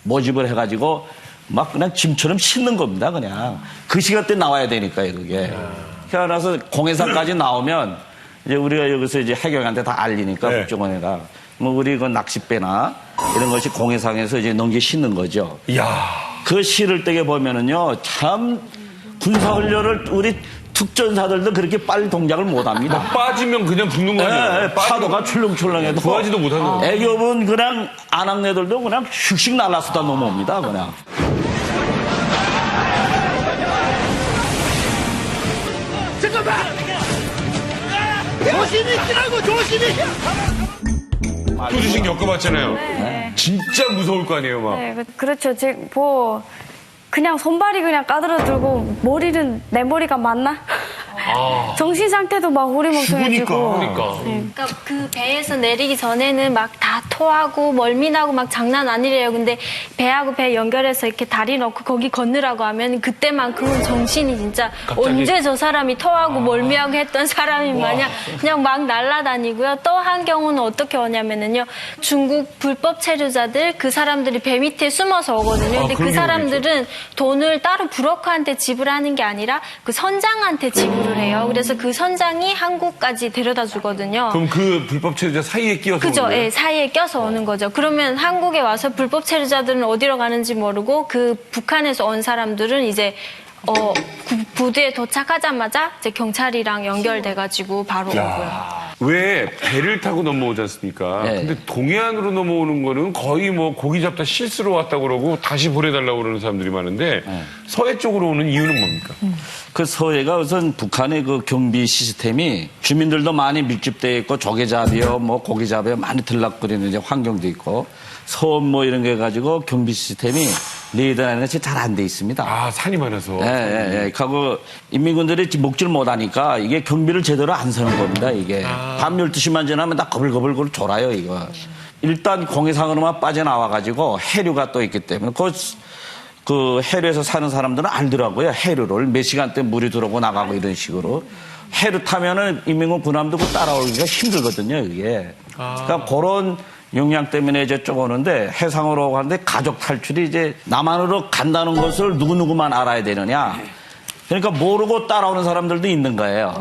모집을 해가지고 막 그냥 짐처럼 싣는 겁니다. 그냥 그 시간대 나와야 되니까요. 그게 그래서 공해상까지 나오면 이제 우리가 여기서 이제 해경한테 다 알리니까 국정원에가 뭐 우리 그 낚싯배나 이런 것이 공해상에서 이제 넘겨 싣는 거죠. 그 실을 때게 보면은요 참 군사훈련을 우리 특전사들도 그렇게 빨리 동작을 못합니다. 빠지면 그냥 죽는 거 아니에요? 네, 파도가 출렁출렁해도 구하지도 못하는 거. 애교은 그냥 아낙네들도 그냥 슉슉 날라서 다 넘어옵니다. 그냥. 잠깐만! 조심히 뛰라고 조심히! 표주식 겪어봤잖아요. 네. 진짜 무서울 거 아니에요, 막. 네, 그렇죠. 그냥 손발이 그냥 까들어들고 머리는 내 머리가 맞나? 정신 상태도 막 호리멍텅해지고. 그러니까 그 배에서 내리기 전에는 막 다 토하고 멀미나고 막 장난 아니래요. 근데 배하고 배 연결해서 이렇게 다리 넣고 거기 건너라고 하면 그때만큼은 정신이 진짜 갑자기. 언제 저 사람이 토하고 멀미하고 했던 사람이 마냥 그냥 막 날아다니고요. 또 한 경우는 어떻게 오냐면은요. 중국 불법 체류자들 그 사람들이 배 밑에 숨어서 오거든요. 근데 그 사람들은 돈을 따로 브로커한테 지불하는 게 아니라 그 선장한테 지불을 해요. 그래서 그 선장이 한국까지 데려다 주거든요. 그럼 그 불법 체류자 사이에 끼어서 그죠. 오는 거예요? 예, 사이에 껴서 오는 거죠. 그러면 한국에 와서 불법 체류자들은 어디로 가는지 모르고 그 북한에서 온 사람들은 이제 부두에 도착하자마자 이제 경찰이랑 연결돼가지고 바로 오고요. 왜 배를 타고 넘어오지 않습니까? 근데 동해안으로 넘어오는 거는 거의 뭐 고기 잡다 실수로 왔다고 그러고 다시 보내달라고 그러는 사람들이 많은데 서해 쪽으로 오는 이유는 뭡니까? 그 서해가 우선 북한의 그 경비 시스템이 주민들도 많이 밀집되어 있고 조개잡이요, 뭐 고기잡이요 많이 들락거리는 이제 환경도 있고 섬 뭐 이런 게 가지고 경비 시스템이 레이더라는 것이 잘 안 돼 있습니다. 아, 산이 많아서. 예. 그리고 인민군들이 먹질 못하니까 이게 경비를 제대로 안 서는 겁니다, 이게. 밤 12시만 지나면 다 거불거불 졸아요, 이거. 일단 공해상으로만 빠져나와가지고 해류가 또 있기 때문에 그 해류에서 사는 사람들은 알더라고요. 해류를 몇 시간대 물이 들어오고 나가고 이런 식으로. 해류 타면은 인민군 군함도 따라오기가 힘들거든요, 이게. 그러니까 그런 영향 때문에 이제 쭉 오는데 해상으로 가는데 가족 탈출이 이제 남한으로 간다는 것을 누구누구만 알아야 되느냐. 그러니까 모르고 따라오는 사람들도 있는 거예요.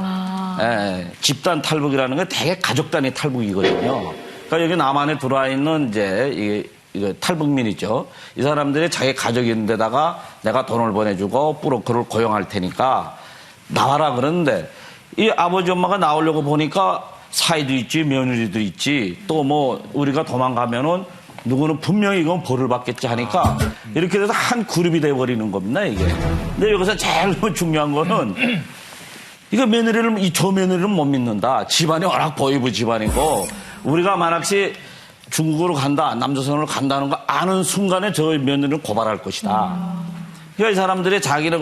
예, 집단 탈북이라는 게 되게 가족 단위 탈북이거든요. 그러니까 여기 남한에 들어와 있는 이제 이거 탈북민이죠. 이 사람들이 자기 가족이 있는 데다가 내가 돈을 보내주고 브로커를 고용할 테니까 나와라 그러는데 이 아버지 엄마가 나오려고 보니까 사이도 있지, 며느리도 있지, 또 뭐 우리가 도망가면은 누구는 분명히 이건 벌을 받겠지 하니까 이렇게 돼서 한 그룹이 돼버리는 겁니다, 이게. 근데 여기서 제일 중요한 거는 이거 저 며느리를 못 믿는다. 집안이 워낙 보이부 집안이고 우리가 만약시 중국으로 간다, 남조선으로 간다는 거 아는 순간에 저 며느리를 고발할 것이다. 그러니까 이 사람들이 자기네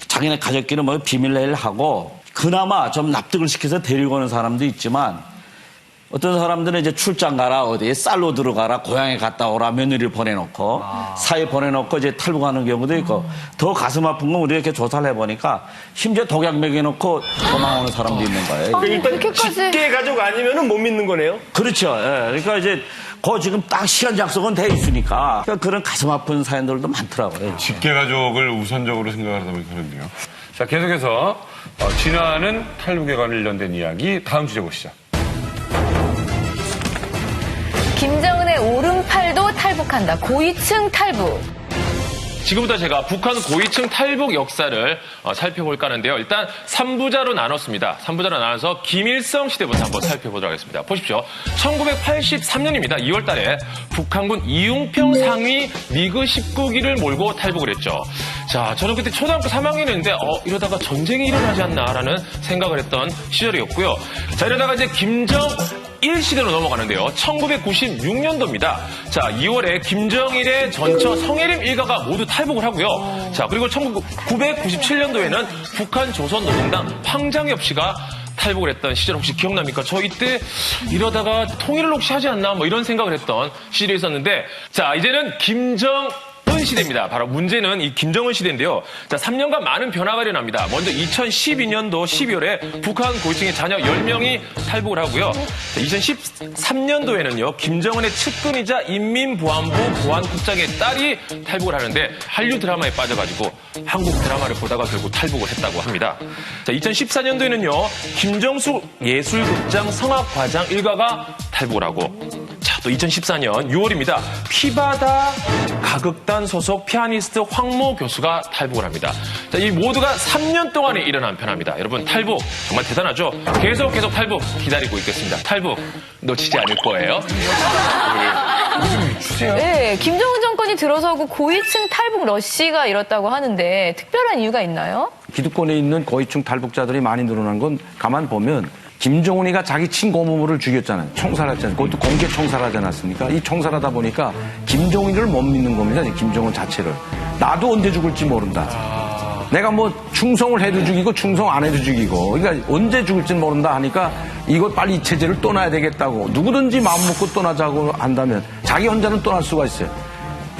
자기네 가족끼리 뭐 비밀내일 하고 그나마 좀 납득을 시켜서 데리고 오는 사람도 있지만 어떤 사람들은 이제 출장 가라, 어디에 쌀로 들어가라, 고향에 갔다 오라, 며느리를 보내놓고, 사회 보내놓고 이제 탈북하는 경우도 있고, 더 가슴 아픈 건 우리가 이렇게 조사를 해보니까, 심지어 독약 먹여놓고 도망오는 사람도 있는 거예요. 일단 직계 가족 아니면은 못 믿는 거네요? 그렇죠. 예. 그러니까 이제, 지금 딱 시간 약속은 돼 있으니까, 그러니까 그런 가슴 아픈 사연들도 많더라고요. 직계 가족을 우선적으로 생각하다 보니 그런데요. 자, 계속해서, 진화하는 탈북에 관련된 이야기, 다음 주제 보시죠. 김정은의 오른팔도 탈북한다. 고위층 탈북. 지금부터 제가 북한 고위층 탈북 역사를 살펴볼까 하는데요. 일단 3부자로 나눴습니다. 3부자로 나눠서 김일성 시대부터 한번 살펴보도록 하겠습니다. 보십시오. 1983년입니다. 2월 달에 북한군 이웅평 상위 미그 19기를 몰고 탈북을 했죠. 자, 저는 그때 초등학교 3학년이었는데 이러다가 전쟁이 일어나지 않나라는 생각을 했던 시절이었고요. 자, 이러다가 이제 김정일 시대로 넘어가는데요. 1996년도입니다. 자, 2월에 김정일의 전처 성혜림 일가가 모두 탈북을 하고요. 자, 그리고 1997년도에는 북한 조선노동당 황장엽 씨가 탈북을 했던 시절 혹시 기억납니까? 저 이때 이러다가 통일을 혹시 하지 않나 뭐 이런 생각을 했던 시절이 있었는데, 자, 이제는 김정은 시대입니다. 바로 문제는 이 김정은 시대인데요. 자, 3년간 많은 변화가 일어납니다. 먼저 2012년도 12월에 북한 고위층의 자녀 10명이 탈북을 하고요. 자, 2013년도에는요. 김정은의 측근이자 인민보안부 보안국장의 딸이 탈북을 하는데 한류 드라마에 빠져가지고 한국 드라마를 보다가 결국 탈북을 했다고 합니다. 자, 2014년도에는요. 김정숙 예술극장 성악과장 일가가 탈북을 하고, 자, 또 2014년 6월입니다. 피바다 가극단 소속 피아니스트 황모 교수가 탈북을 합니다. 자, 이 모두가 3년 동안에 일어난 변화입니다. 여러분, 탈북 정말 대단하죠? 계속 탈북 기다리고 있겠습니다. 탈북 놓치지 않을 거예요. 네, 김정은 정권이 들어서고 고위층 탈북 러시가 일었다고 하는데 특별한 이유가 있나요? 기득권에 있는 고위층 탈북자들이 많이 늘어난 건 가만 보면 김정은이가 자기 친고모부를 죽였잖아요. 총살했잖아요. 그것도 공개 총살하지 않았습니까? 이 총살하다 보니까 김정은이를 못 믿는 겁니다. 김정은 자체를. 나도 언제 죽을지 모른다. 내가 뭐 충성을 해도 죽이고 충성 안 해도 죽이고, 그러니까 언제 죽을지 모른다 하니까 이거 빨리 이 체제를 떠나야 되겠다고. 누구든지 마음 먹고 떠나자고 한다면 자기 혼자는 떠날 수가 있어요.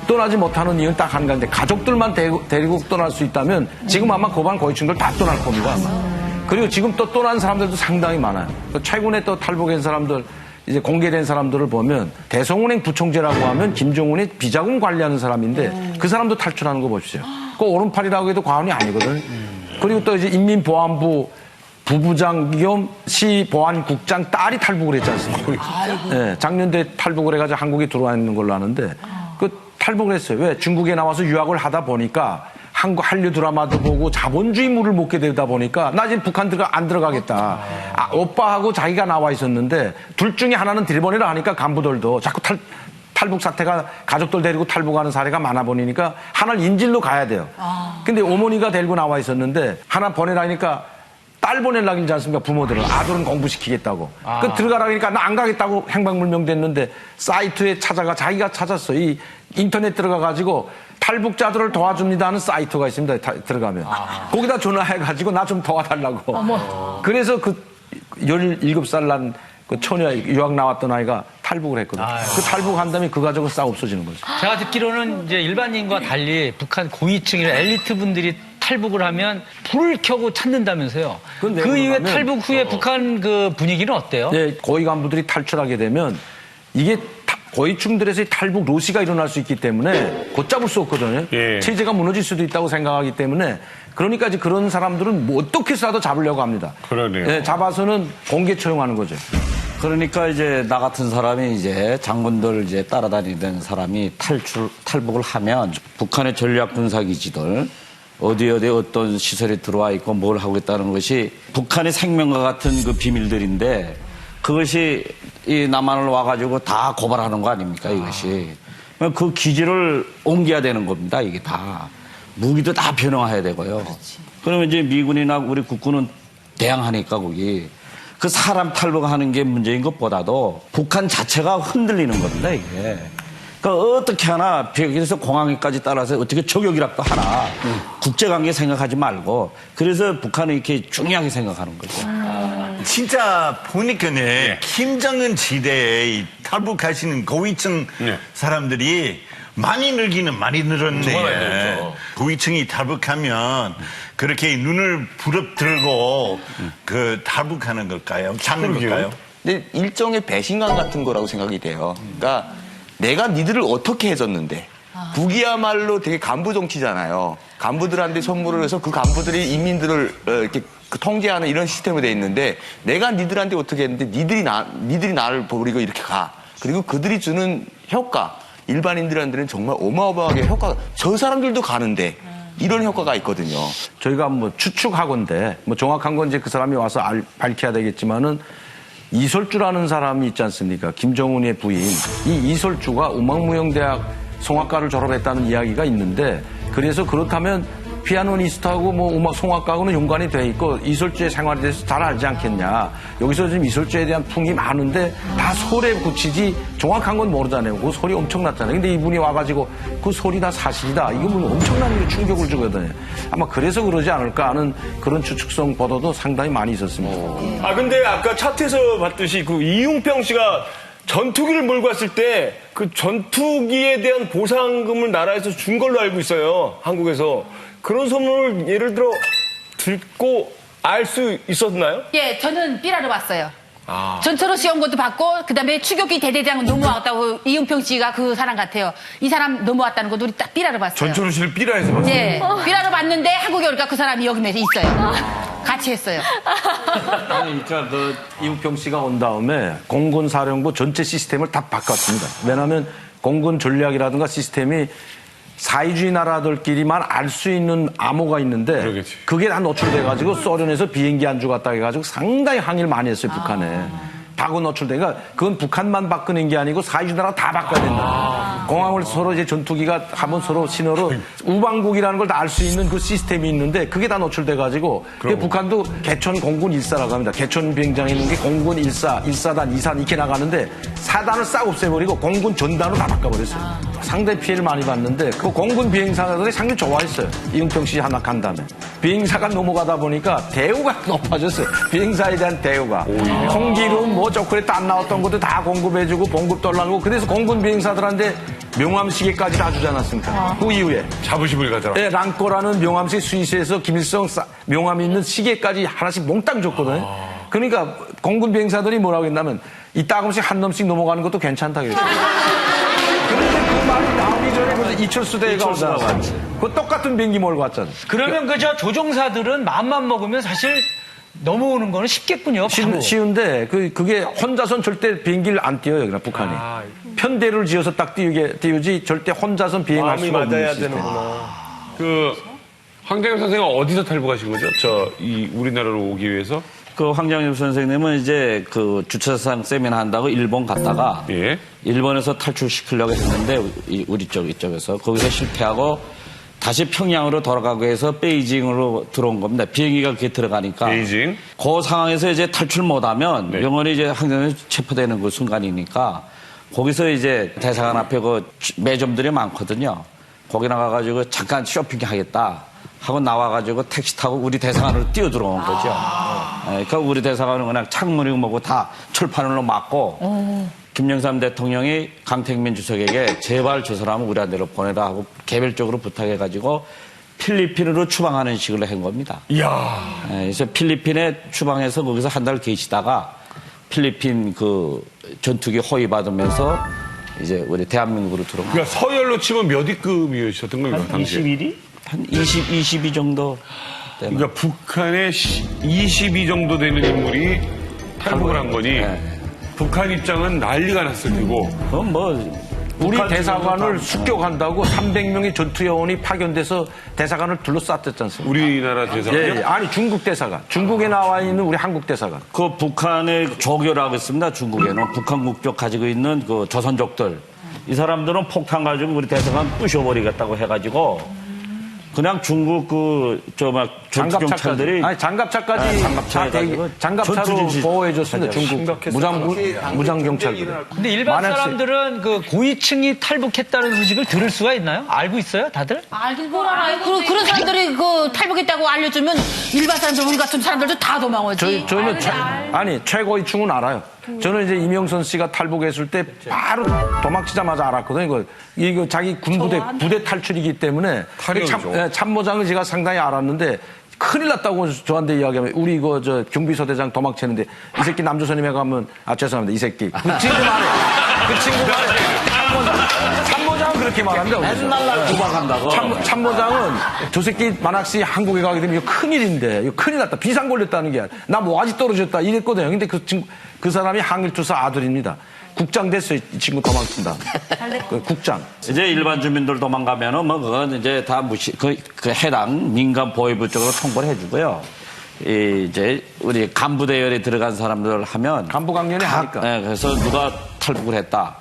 떠나지 못하는 이유는 딱 한 가지인데, 가족들만 데리고 떠날 수 있다면 지금 아마 고반 고위층들 다 떠날 겁니다. 아마. 그리고 지금 또 떠난 사람들도 상당히 많아요. 최근에 또 탈북한 사람들, 이제 공개된 사람들을 보면 대성은행 부총재라고 하면 김정은이 비자금 관리하는 사람인데 그 사람도 탈출하는 거 보십시오. 그 오른팔이라고 해도 과언이 아니거든. 그리고 또 이제 인민보안부 부부장 겸 시보안국장 딸이 탈북을 했지 않습니까? 네, 작년에 탈북을 해가지고 한국에 들어와 있는 걸로 아는데 그 탈북을 했어요. 왜? 중국에 나와서 유학을 하다 보니까 한류 드라마도 보고 자본주의물을 먹게 되다 보니까 나 지금 북한 안 들어가겠다. 오빠하고 자기가 나와 있었는데 둘 중에 하나는 들이보내라 하니까 간부들도 자꾸 탈북 사태가 가족들 데리고 탈북하는 사례가 많아 보니까 하나를 인질로 가야 돼요. 근데 어머니가 데리고 나와 있었는데 하나 보내라니까 딸 보내려고 하지 않습니까? 부모들은. 아들은 공부시키겠다고. 그 들어가라 그러니까 나 안 가겠다고 행방불명 됐는데 사이트에 자기가 찾았어. 이 인터넷 들어가가지고 탈북자들을 도와줍니다 하는 사이트가 있습니다. 들어가면. 거기다 전화해가지고 나 좀 도와달라고. 그래서 그 17살 난 그 처녀 유학 나왔던 아이가 탈북을 했거든. 그 탈북한 다음에 그 가족은 싹 없어지는 거죠. 제가 듣기로는 이제 일반인과 달리 북한 고위층이나 엘리트 분들이 탈북을 하면 불을 켜고 찾는다면서요. 그 이후에 탈북 후에 북한 그 분위기는 어때요? 네, 고위 간부들이 탈출하게 되면 이게 고위층들에서의 탈북 로시가 일어날 수 있기 때문에 걷잡을 수 없거든요. 예. 체제가 무너질 수도 있다고 생각하기 때문에 그러니까 이제 그런 사람들은 뭐 어떻게 해서라도 잡으려고 합니다. 그러네요. 네, 잡아서는 공개 처형하는 거죠. 그러니까 이제 나 같은 사람이 이제 장군들 이제 따라다니던 사람이 탈북을 하면 북한의 전략 군사기지들 어디 어떤 시설에 들어와 있고 뭘 하고 있다는 것이 북한의 생명과 같은 그 비밀들인데 그것이 이 남한을 와가지고 다 고발하는 거 아닙니까, 이것이. 그 기지를 옮겨야 되는 겁니다, 이게 다. 무기도 다 변형해야 되고요. 그러면 이제 미군이나 우리 국군은 대항하니까 거기. 그 사람 탈북하는 게 문제인 것보다도 북한 자체가 흔들리는 겁니다, 이게. 그러니까 어떻게 하나 비행기에서 공항에까지 따라서 어떻게 저격이라도 하나 국제관계 생각하지 말고 그래서 북한은 이렇게 중요하게 생각하는 거죠. 진짜 보니까네 김정은 시대에 이 탈북하시는 고위층 사람들이 많이 늘기는 많이 늘었네. 고위층이 탈북하면 그렇게 눈을 부릅뜨고 그 탈북하는 걸까요? 찾는 걸까요? 근데 일종의 배신감 같은 거라고 생각이 돼요. 그러니까 내가 니들을 어떻게 해줬는데 북이야말로 되게 간부 정치잖아요. 간부들한테 선물을 해서 그 간부들이 인민들을 이렇게 통제하는 이런 시스템으로 돼 있는데 내가 니들한테 어떻게 했는데 니들이 나를 버리고 이렇게 가. 그리고 그들이 주는 효과 일반인들한테는 정말 어마어마하게 효과가 저 사람들도 가는데 이런 효과가 있거든요. 저희가 뭐 추측하건데 뭐 정확한 건 이제 그 사람이 와서 밝혀야 되겠지만은 이설주라는 사람이 있지 않습니까? 김정은의 부인. 이 이설주가 음악무용대학 성악과를 졸업했다는 이야기가 있는데 그래서 그렇다면 피아노니스트하고 뭐 음악 성악가하고는 연관이 돼 있고 이설주의 생활에 대해서 잘 알지 않겠냐. 여기서 지금 이설주에 대한 풍이 많은데 다 소리에 굳히지 정확한 건 모르잖아요. 그 소리 엄청났잖아요. 근데 이분이 와가지고 그 소리 다 사실이다. 이거 뭐 엄청난 충격을 주거든요. 아마 그래서 그러지 않을까 하는 그런 추측성 보도도 상당히 많이 있었습니다. 아 근데 아까 차트에서 봤듯이 그 이웅평 씨가 전투기를 몰고 왔을 때 그 전투기에 대한 보상금을 나라에서 준 걸로 알고 있어요. 한국에서. 그런 소문을 예를 들어 듣고 알 수 있었나요? 예, 저는 삐라로 봤어요. 전철호 시험고도 받고 그다음에 추격기 대대장 넘어왔다고 이용평 씨가 그 사람 같아요. 이 사람 넘어왔다는 것도 우리 딱 삐라로 봤어요. 전철호 씨를 삐라에서 봤어요? 예, 삐라로 봤는데 한국에 오니까 그 사람이 여기 매서 있어요. 같이 했어요. 아니, 그러니까 그 이웅평 씨가 온 다음에 공군사령부 전체 시스템을 다 바꿨습니다. 왜냐하면 공군 전략이라든가 시스템이 사회주의 나라들끼리만 알 수 있는 암호가 있는데 그러겠지. 그게 다 노출돼가지고 소련에서 비행기 안 주갔다 해가지고 상당히 항의를 많이 했어요, 북한에. 다고 노출되니까 그건 북한만 바꾸는 게 아니고 사회주의 나라 다 바꿔야 된다. 공항을 서로 이제 전투기가 한번 서로 신호로 우방국이라는 걸 다 알 수 있는 그 시스템이 있는데 그게 다 노출돼가지고 북한도 개천 공군 1사라고 합니다. 개천 비행장에 있는 게 공군 1사, 1사단, 2산 이렇게 나가는데 사단을 싹 없애버리고 공군 전단으로 다 바꿔버렸어요. 상당히 피해를 많이 봤는데 그 공군 비행사들이 상당히 좋아했어요. 이웅평 씨 하나 간 다음에. 비행사가 넘어가다 보니까 대우가 높아졌어요. 비행사에 대한 대우가. 콩기름, 뭐 초콜릿 안 나왔던 것도 다 공급해주고 봉급도 올라가고 그래서 공군 비행사들한테 명함 시계까지 다 주지 않았습니까? 그 이후에. 자부심을 가져라. 네, 랑꼬라는 명함식 스위스에서 김일성 명함이 있는 시계까지 하나씩 몽땅 줬거든요. 그러니까 공군 비행사들이 뭐라고 했냐면 이따금씩 한 놈씩 넘어가는 것도 괜찮다고 했어요. 그런데 그 말이 나오기 전에 그래서 이철수 대회가 온다. 그 똑같은 비행기 몰고 왔잖아요. 그러면 그저 조종사들은 마음만 먹으면 사실 넘어오는 거는 쉽겠군요. 쉬운데 그게 혼자선 절대 비행기를 안 띄워요, 그냥 북한이. 편대를 지어서 딱 띄우지 절대 혼자선 비행할 수가 없는 맞아야 시스템. 되는구나. 그 황장엽 선생은 어디서 탈북하신 거죠? 이 우리나라로 오기 위해서? 그 황장엽 선생님은 이제 그 주차장 세미나 한다고 일본 갔다가 일본에서 탈출시키려고 했는데 우리 이쪽에서 거기서 실패하고 다시 평양으로 돌아가고 해서 베이징으로 들어온 겁니다. 비행기가 그렇게 들어가니까. 베이징. 그 상황에서 이제 탈출 못하면 영원히 이제 황장엽이 체포되는 그 순간이니까 거기서 이제 대사관 앞에 그 매점들이 많거든요. 거기 나가가지고 잠깐 쇼핑하겠다 하고 나와가지고 택시 타고 우리 대사관으로 뛰어 들어온 거죠. 그러니까 우리 대사관은 그냥 창문이고 뭐고 다 철판으로 막고 김영삼 대통령이 강택민 주석에게 제발 저 사람은 우리한테로 보내라 하고 개별적으로 부탁해가지고 필리핀으로 추방하는 식으로 한 겁니다. 이야. 그래서 필리핀에 추방해서 거기서 한 달 계시다가 필리핀 그 전투기 호위 받으면서 이제 우리 대한민국으로 들어온 거예요. 그러니까 서열로 치면 몇 위급이셨던 겁니까? 한 21위? 한 22 정도. 그러니까 북한에 22 정도 되는 인물이 탈북을 한 거니 북한 입장은 난리가 났을 테고. 그건 뭐 우리 북한 대사관을 습격한다고 300명의 전투요원이 파견돼서 대사관을 둘러쌌었지 않습니까? 우리나라 대사관이요? 예, 예. 아니 중국 대사관. 중국에 나와 있는 우리 한국 대사관. 그 북한의 조교라고 있습니다. 중국에는 북한 국적 가지고 있는 그 조선족들. 이 사람들은 폭탄 가지고 우리 대사관 부셔버리겠다고 해가지고 그냥 중국 전투경찰들이 장갑차까지 장갑차로 보호해줬습니다. 중국 무장경찰들. 근데 일반 사람들은 그 고위층이 탈북했다는 소식을 들을 수가 있나요? 알고 있어요, 다들? 알긴 뭘 알아요. 그런 사람들이 그 탈북했다고 알려주면 일반 사람들, 우리 같은 사람들도 다 도망오지. 저희는 최고위층은 알아요. 저는 이제 이명선 씨가 탈북했을 때 바로 도망치자마자 알았거든요. 이거 자기 부대 탈출이기 때문에 참모장은 제가 상당히 알았는데 큰일 났다고 저한테 이야기하면 우리 이거 경비서대장 도망치는데 이 새끼 남조선임에 가면 죄송합니다 이 새끼 그 친구 말해 그 친구 말해 참모장은 그렇게 말합니다. 맨날 날 도망간다고. 참모장은 저 새끼 만약시 한국에 가게 되면 이거 큰일인데 이거 큰일 났다 비상 걸렸다는 게 나 뭐아직 떨어졌다 이랬거든요. 근데 그 사람이 항일투사 아들입니다. 국장 됐어요. 이 친구 도망친다. 국장. 이제 일반 주민들 도망가면은 뭐 그건 이제 다 그 해당 민간 보위부 쪽으로 통보를 해주고요. 이제 우리 간부 대열에 들어간 사람들 하면 간부 강연이 하니까. 네, 그래서 누가 탈북을 했다.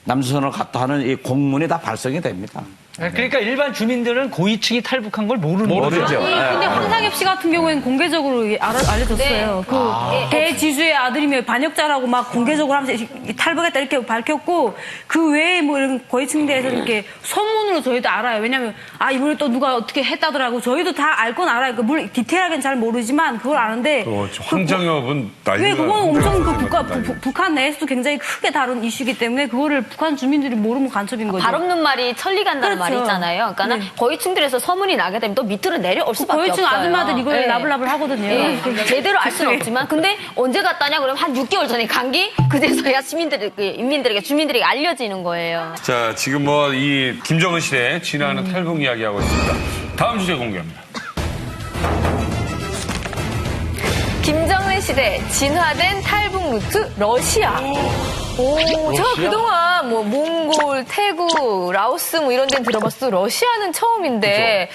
남조선을 갔다 하는 이 공문이 다 발송이 됩니다. 그러니까 일반 주민들은 고위층이 탈북한 걸 모르죠. 근데 황상엽 씨 같은 경우에는 공개적으로 알려졌어요. 네. 그 대지주의 아들이며 반역자라고 막 공개적으로 하면서 탈북했다 이렇게 밝혔고 그 외에 뭐 이런 고위층대에서 이렇게 소문으로 저희도 알아요. 왜냐면 이번에 또 누가 어떻게 했다더라고. 저희도 다 알 건 알아요. 물론 디테일하게는 잘 모르지만 그걸 아는데. 황장엽은 난리가. 그건 엄청 북한 내에서도 굉장히 크게 다룬 이슈이기 때문에 그거를 북한 주민들이 모르면 간첩인 거죠. 발 없는 말이 천리 간다는 말이 있잖아요. 그러니까 고위층들에서 소문이 나게 되면 또 밑으로 내려올 수밖에 고위층 없어요. 아줌마들 이걸 나불나불 하거든요. 제대로 알 수는 없지만 근데 언제 갔다냐 그러면 한 6개월 전에 간 게 그제서야 인민들에게 주민들에게 알려지는 거예요. 자, 지금 뭐 이 김정은 시대 진화하는 탈북 이야기하고 있습니다. 다음 주제 공개합니다. 김정은 시대 진화된 탈북 루트 러시아. 제가 그동안 뭐 몽골, 태국, 라오스 뭐 이런 데는 들어봤어도 러시아는 처음인데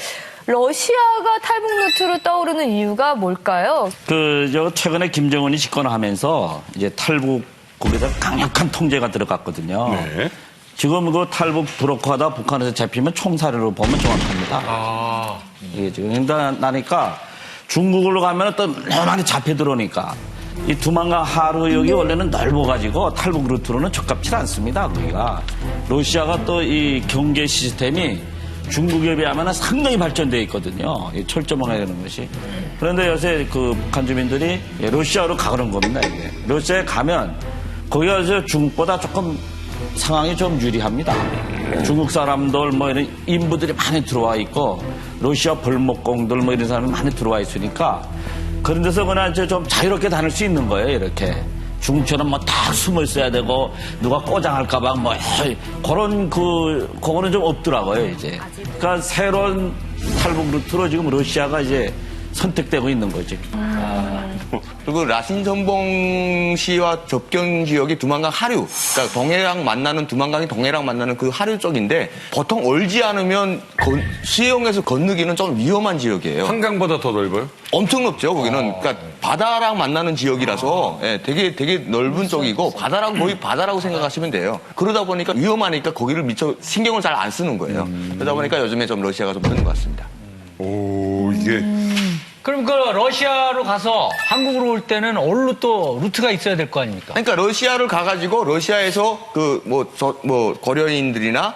러시아가 탈북 루트로 떠오르는 이유가 뭘까요? 최근에 김정은이 집권하면서 이제 탈북 거기다 강력한 통제가 들어갔거든요. 네. 지금 그 탈북 브로커하다 북한에서 잡히면 총살이로 보면 정확합니다. 이게 지금 나니까 중국으로 가면 또 너무 많이 잡혀 들어오니까 이 두만강 하류역이 원래는 넓어가지고 탈북 루트로는 적합치 않습니다. 거기가 러시아가 또 이 경계 시스템이 중국에 비하면 상당히 발전되어 있거든요. 철저망해야 되는 것이. 그런데 요새 그 북한 주민들이 러시아로 가는 겁니다. 이게 러시아에 가면 거기가 이제 중국보다 조금 상황이 좀 유리합니다. 중국 사람들 뭐 이런 인부들이 많이 들어와 있고 러시아 벌목공들 뭐 이런 사람이 많이 들어와 있으니까 그런 데서 그냥 좀 자유롭게 다닐 수 있는 거예요. 이렇게 중국처럼 뭐 다 숨어 있어야 되고 누가 꼬장할까봐 뭐 그런 그거는 좀 없더라고요. 이제 그러니까 새로운 탈북 루트로 지금 러시아가 이제 선택되고 있는 거지. 그리고 라신선봉시와 접경 지역이 두만강 하류, 그러니까 동해랑 만나는 두만강이 동해랑 만나는 그 하류 쪽인데 보통 얼지 않으면 수영해서 건너기는 좀 위험한 지역이에요. 한강보다 더 넓어요? 엄청 넓죠. 거기는 그러니까 바다랑 만나는 지역이라서 되게 넓은 쪽이고 바다랑 거의 바다라고 생각하시면 돼요. 그러다 보니까 위험하니까 거기를 미처 신경을 잘 안 쓰는 거예요. 그러다 보니까 요즘에 좀 러시아가 좀 뜨는 것 같습니다. 오, 이게. 그럼 그 러시아로 가서 한국으로 올 때는 어디로 또 루트가 있어야 될 거 아닙니까? 그러니까 러시아를 가가지고 러시아에서 거려인들이나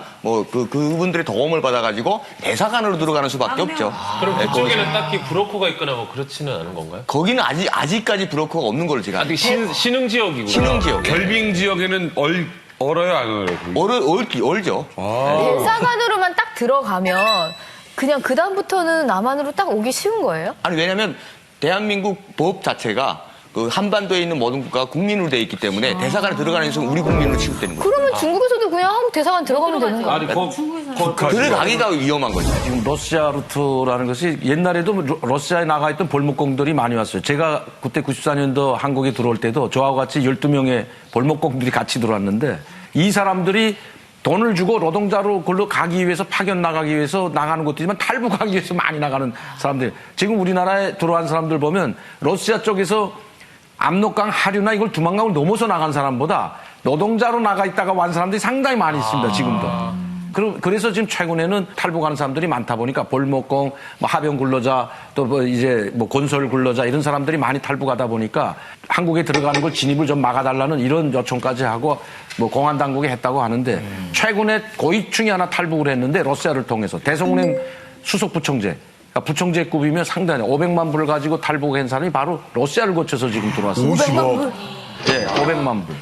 그분들의 도움을 받아가지고 대사관으로 들어가는 수밖에 없죠. 그럼 그쪽에는 딱히 브로커가 있거나 뭐 그렇지는 않은 건가요? 거기는 아직까지 브로커가 없는 걸로 제가 알고 있어요. 신흥 지역이구나. 신흥 지역. 결빙 지역에는 얼어요, 안 얼어요? 얼죠. 대사관으로만 딱 들어가면 그냥 그다음부터는 남한으로 딱 오기 쉬운 거예요? 아니, 왜냐면 대한민국 법 자체가 그 한반도에 있는 모든 국가가 국민으로 돼 있기 때문에 대사관에 들어가는 순간 우리 국민으로 취급되는 거예요. 그러면 중국에서도 그냥 한국 대사관 들어가면 되는 거예요? 들어가기가 위험한 거죠. 지금 러시아 루트라는 것이 옛날에도 러시아에 나가 있던 벌목공들이 많이 왔어요. 제가 그때 94년도 한국에 들어올 때도 저하고 같이 12명의 벌목공들이 같이 들어왔는데 이 사람들이 돈을 주고 노동자로 걸로 가기 위해서 파견 나가기 위해서 나가는 것도지만 탈북하기 위해서 많이 나가는 사람들. 지금 우리나라에 들어온 사람들 보면 러시아 쪽에서 압록강 하류나 이걸 두만강을 넘어서 나간 사람보다 노동자로 나가 있다가 완 사람들이 상당히 많이 있습니다. 지금도. 그래서 지금 최근에는 탈북하는 사람들이 많다 보니까 볼목공, 뭐 하병 근로자, 또 뭐 이제 뭐 건설 근로자 이런 사람들이 많이 탈북하다 보니까 한국에 들어가는 걸 진입을 좀 막아달라는 이런 요청까지 하고 뭐 공안 당국에 했다고 하는데 최근에 고위층이 하나 탈북을 했는데 러시아를 통해서 대성운행 수석 부총재. 그러니까 부총재급이면 상당히 500만 불을 가지고 탈북한 사람이 바로 러시아를 거쳐서 지금 들어왔습니다. 500만 불? 네, 500만 불.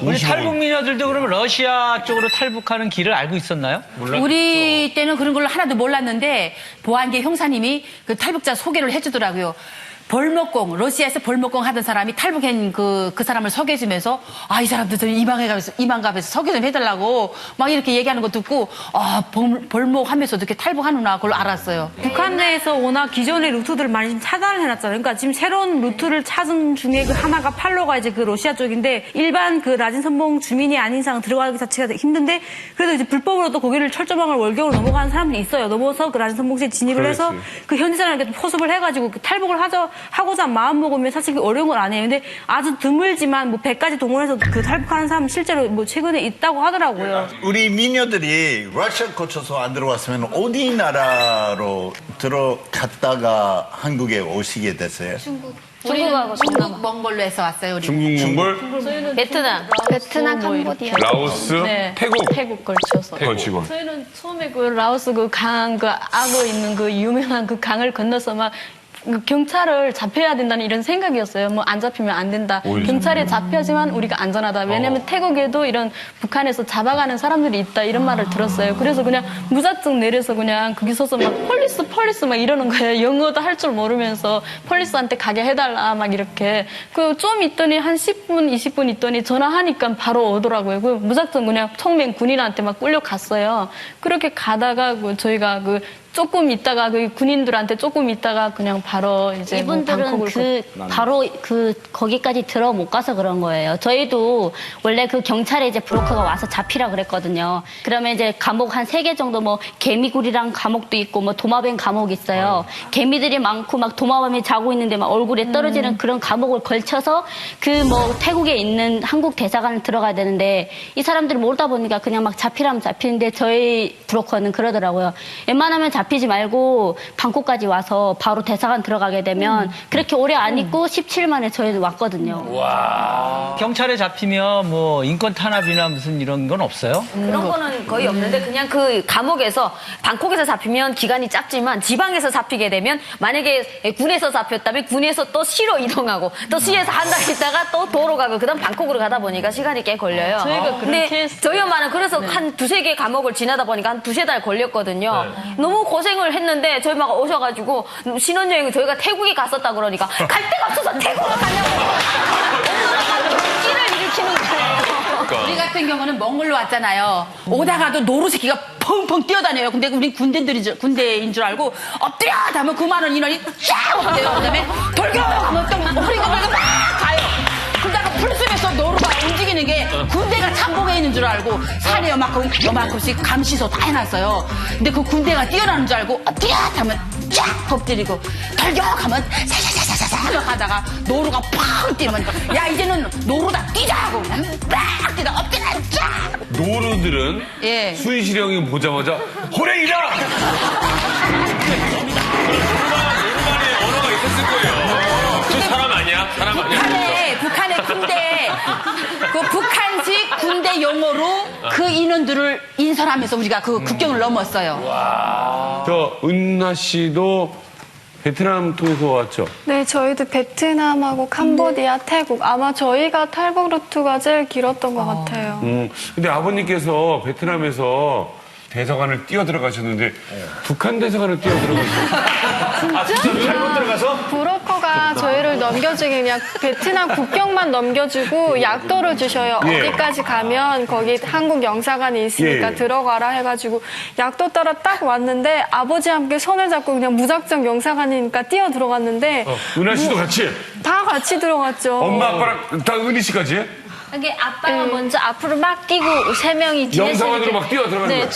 우리 탈북 미녀들도 그러면 러시아 쪽으로 탈북하는 길을 알고 있었나요? 우리 때는 그런 걸 하나도 몰랐는데 보안계 형사님이 그 탈북자 소개를 해주더라고요. 벌목공, 러시아에서 벌목공 하던 사람이 탈북한 그 사람을 소개해주면서 이 사람들 이만갑에서 소개 좀 해달라고 막 이렇게 얘기하는 거 듣고 벌목하면서도 이렇게 탈북하는구나 그걸 알았어요. 북한 내에서 워낙 기존의 루트들을 많이 지금 차단을 해놨잖아요. 그러니까 지금 새로운 루트를 찾은 중에 그 하나가 팔로가 이제 그 러시아 쪽인데 일반 그 라진 선봉 주민이 아닌 이상 들어가기 자체가 힘든데 그래도 이제 불법으로 또 거기를 철조망을 월경으로 넘어가는 사람들이 있어요. 넘어서 그 라진 선봉지에 진입을 해서 그 현지 사람에게 포섭을 해가지고 그 탈북을 하고자 마음 먹으면 사실 어려운 건 아니에요. 근데 아주 드물지만 뭐 100까지 동원해서 그 탈북하는 사람 실제로 뭐 최근에 있다고 하더라고요. 우리 미녀들이 러시아 거쳐서 안 들어왔으면 어디 나라로 들어갔다가 한국에 오시게 됐어요? 중국하고 중국 몽골로에서 왔어요. 우리. 중국 몽골? 베트남, 캄보디아, 라오스, 네. 태국 걸쳐서. 걸치고. 저희는 처음에 그 라오스 그 강, 그 악어 있는 그 유명한 그 강을 건너서 막 경찰을 잡혀야 된다는 이런 생각이었어요. 뭐 안 잡히면 안 된다. 경찰에 잡혀야지만 우리가 안전하다. 왜냐면 태국에도 이런 북한에서 잡아가는 사람들이 있다. 이런 말을 들었어요. 그래서 그냥 무작정 내려서 그냥 거기 서서 막 폴리스 막 이러는 거예요. 영어도 할 줄 모르면서 폴리스한테 가게 해달라 막 이렇게. 그 좀 있더니 한 10분, 20분 있더니 전화하니까 바로 오더라고요. 그 무작정 그냥 청맹 군인한테 막 끌려갔어요. 그렇게 가다가 저희가 조금 있다가 그 군인들한테 조금 있다가 그냥 바로 이제 이분들은 바로 거기까지 들어 못 가서 그런 거예요. 저희도 원래 그 경찰에 이제 브로커가 와서 잡히라 그랬거든요. 그러면 이제 감옥 한 3개 정도 뭐 개미굴이랑 감옥도 있고 뭐 도마뱀 감옥 있어요. 개미들이 많고 막 도마뱀이 자고 있는데 막 얼굴에 떨어지는 그런 감옥을 걸쳐서 그 뭐 태국에 있는 한국 대사관을 들어가야 되는데 이 사람들이 모르다 보니까 그냥 막 잡히라면 잡히는데 저희 브로커는 그러더라고요. 웬만하면 잡히지 말고 방콕까지 와서 바로 대사관 들어가게 되면 그렇게 오래 안 있고 17일 만에 저희는 왔거든요. 와. 경찰에 잡히면 뭐 인권 탄압이나 무슨 이런 건 없어요? 그런 거는 거의 없는데 그냥 그 감옥에서 방콕에서 잡히면 기간이 짧지만 지방에서 잡히게 되면 만약에 군에서 잡혔다면 군에서 또 시로 이동하고 또 시에서 한 달 있다가 또 도로 가고 그다음 방콕으로 가다 보니까 시간이 꽤 걸려요. 저희가 근데 저희 엄마는 그래서 한 2-3개 감옥을 지나다 보니까 한 2-3달 걸렸거든요. 너무 고생을 했는데 저희 엄마가 오셔가지고 신혼여행 저희가 태국에 갔었다 그러니까 갈 데가 없어서 태국으로 가냐고 끼를 일으키는 거예요. 우리 같은 경우는 몽골로 왔잖아요. 오다가도 노루새끼가 펑펑 뛰어다녀요. 근데 우리 군대인 줄 알고 엎드려 하면 9만 원 인원이 쫙 오대요. 그다음에 돌격 하면 또 허리가 막 가요. 그러다가 풀숲에서 노루가 움직이는 게 군대가 참복에 있는 줄 알고 산에 요만큼씩 감시소 다 해놨어요. 근데 그 군대가 뛰어나는 줄 알고 엎드려 하면 쫙 엎드리고 돌격하면 사사사사사 하다가 노루가 팍 뛰면 야 이제는 노루다 뛰자 하고 팍 뛰다 엎드려 쫙. 노루들은 예. 순실형이 보자마자 호랭이다! 노루만의 언어가 있었을 거예요. 저 사람 아니야? 사람 아니야? 북한의 군대 그 북한식 군대 용어로 그 인원들을 인솔하면서 우리가 그 국경을 넘었어요. 와. 저 은하 씨도 베트남 통해서 왔죠? 네, 저희도 베트남하고 캄보디아, 태국. 아마 저희가 탈북 루트가 제일 길었던 것 같아요. 근데 아버님께서 베트남에서 대사관을 뛰어 들어가셨는데 북한 대사관을 뛰어 들어가셨어요. 아, 진짜로? 잘못 들어가서? 브로커가 저희를 넘겨주기 그냥 베트남 국경만 넘겨주고 약도를 주셔요. 예. 어디까지 가면 거기 한국 영사관이 있으니까 예. 들어가라 해가지고 약도 따라 딱 왔는데 아버지와 함께 손을 잡고 그냥 무작정 영사관이니까 뛰어 들어갔는데 은하 씨도 같이? 다 같이 들어갔죠. 엄마 아빠랑 다 은희 씨까지? 이게 아빠가 먼저 앞으로 막 뛰고 3명이 뒤에서 영상 안으로 이렇게- 막 뛰어들어가는 네, 거야.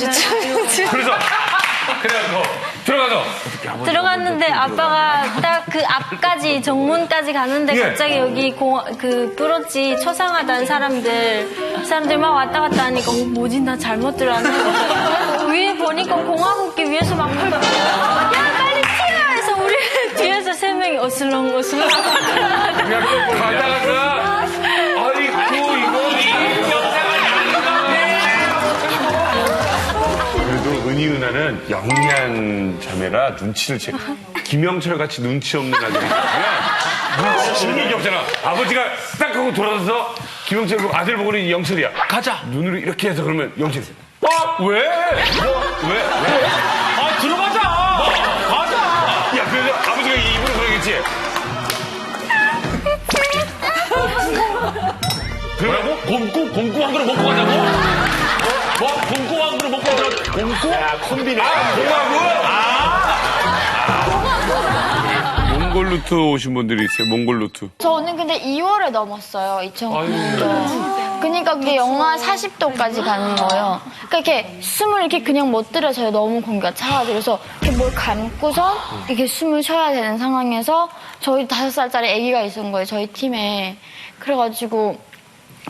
그래서 그래갖고 들어가서 들어갔는데 아빠가 딱 그 앞까지 정문까지 가는데 예. 갑자기 여기 그 브로치 초상화단 사람들 막 왔다 갔다 하니까 뭐지 나 잘못 들어왔나 위에 보니까 공화국기 위에서 막 펄펄 야 빨리 튀어 해서 우리 뒤에서 3명이 어슬렁어슬렁 가다가 아이고 이거 그래도 은희 누나는 영리한 자매라 눈치를 김영철 같이 눈치 없는 아들이 있으면 눈치채는 게 없잖아. 아버지가 딱 하고 돌아서서 김영철 그 아들 보고는 영철이야. 가자. 눈으로 이렇게 해서 그러면 영철이. 왜? 왜? 아, 들어가자! 가자! 야, 그래서 아버지가 입으로 그러겠지. 뭐라고? 곰국 한 그릇 먹고 가자고? 뭐? 곰국 한 그릇 먹고 가자고? 곰국? 야, 콤비네. 몽골 루트 오신 분들이 있어요. 몽골 루트. 저는 근데 2월에 넘었어요. 2009년도. 그러니까 그게 영하 40도까지 가는 거예요. 그러니까 이렇게 숨을 이렇게 그냥 못 들여서요. 너무 공기가 차가지고. 그래서 이렇게 뭘 감고서 이렇게 숨을 쉬어야 되는 상황에서 저희 5살짜리 아기가 있었던 거예요. 저희 팀에. 그래가지고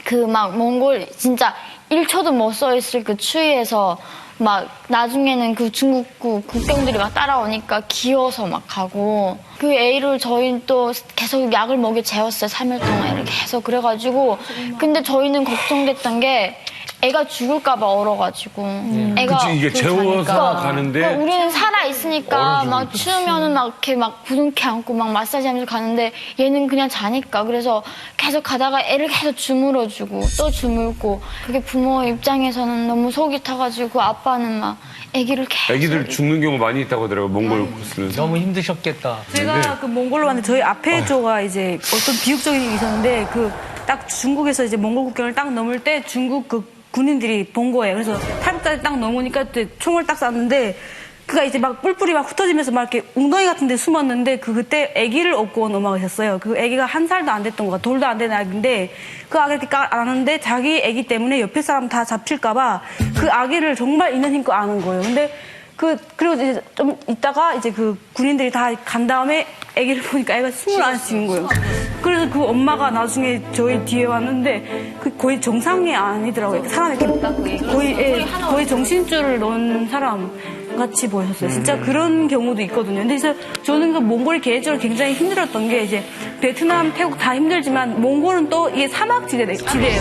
그 막 몽골 진짜 1초도 못 서 있을 그 추위에서 막 나중에는 그 중국 국경들이 막 따라오니까 기어서 막 가고 그 애를 저희는 또 계속 약을 먹여 재웠어요. 3일 동안 이렇게 계속 그래가지고 근데 저희는 걱정됐던 게 애가 죽을까봐 얼어가지고 애가 그치, 이게 재워서 가는데 그러니까 우리는 살아 있으니까 얼어 막 추우면은 막 이렇게 막 부둥켜 안고 막 마사지하면서 가는데 얘는 그냥 자니까 그래서 계속 가다가 애를 계속 주물어주고 또 주물고 그게 부모 입장에서는 너무 속이 타가지고 아빠는 막 아기를 계속 애기들 죽는 경우 많이 있다고 하더라고요. 몽골 코스는. 너무 힘드셨겠다. 제가 그 몽골로 왔는데 저희 앞에 조가 이제 어떤 비극적인 일이 있었는데 그 딱 중국에서 이제 몽골 국경을 딱 넘을 때 중국 그 군인들이 본 거예요. 그래서 탈북자들이 딱 넘으니까 총을 딱 쐈는데 그가 이제 막 뿔뿔이 막 흩어지면서 막 이렇게 웅덩이 같은 데 숨었는데 그때 아기를 업고 넘어가셨어요. 그 아기가 1살도 안 됐던 거가 돌도 안 된 아기인데 그 아기를 이렇게 안았는데 자기 아기 때문에 옆에 사람 다 잡힐까봐 그 아기를 정말 있는 힘껏 안은 거예요. 근데 그리고 이제 좀 있다가 이제 그 군인들이 다 간 다음에 아기를 보니까 애가 숨을 안 쉬는 거예요. 그래서 그 엄마가 나중에 저희 뒤에 왔는데 그 거의 정상이 아니더라고요. 사람이 거의 정신줄을 넣은 사람 같이 보였어요. 진짜 그런 경우도 있거든요. 근데 그래서 저는 그 몽골이 개인적으로 굉장히 힘들었던 게 이제 베트남, 태국 다 힘들지만 몽골은 또 이게 사막 지대예요.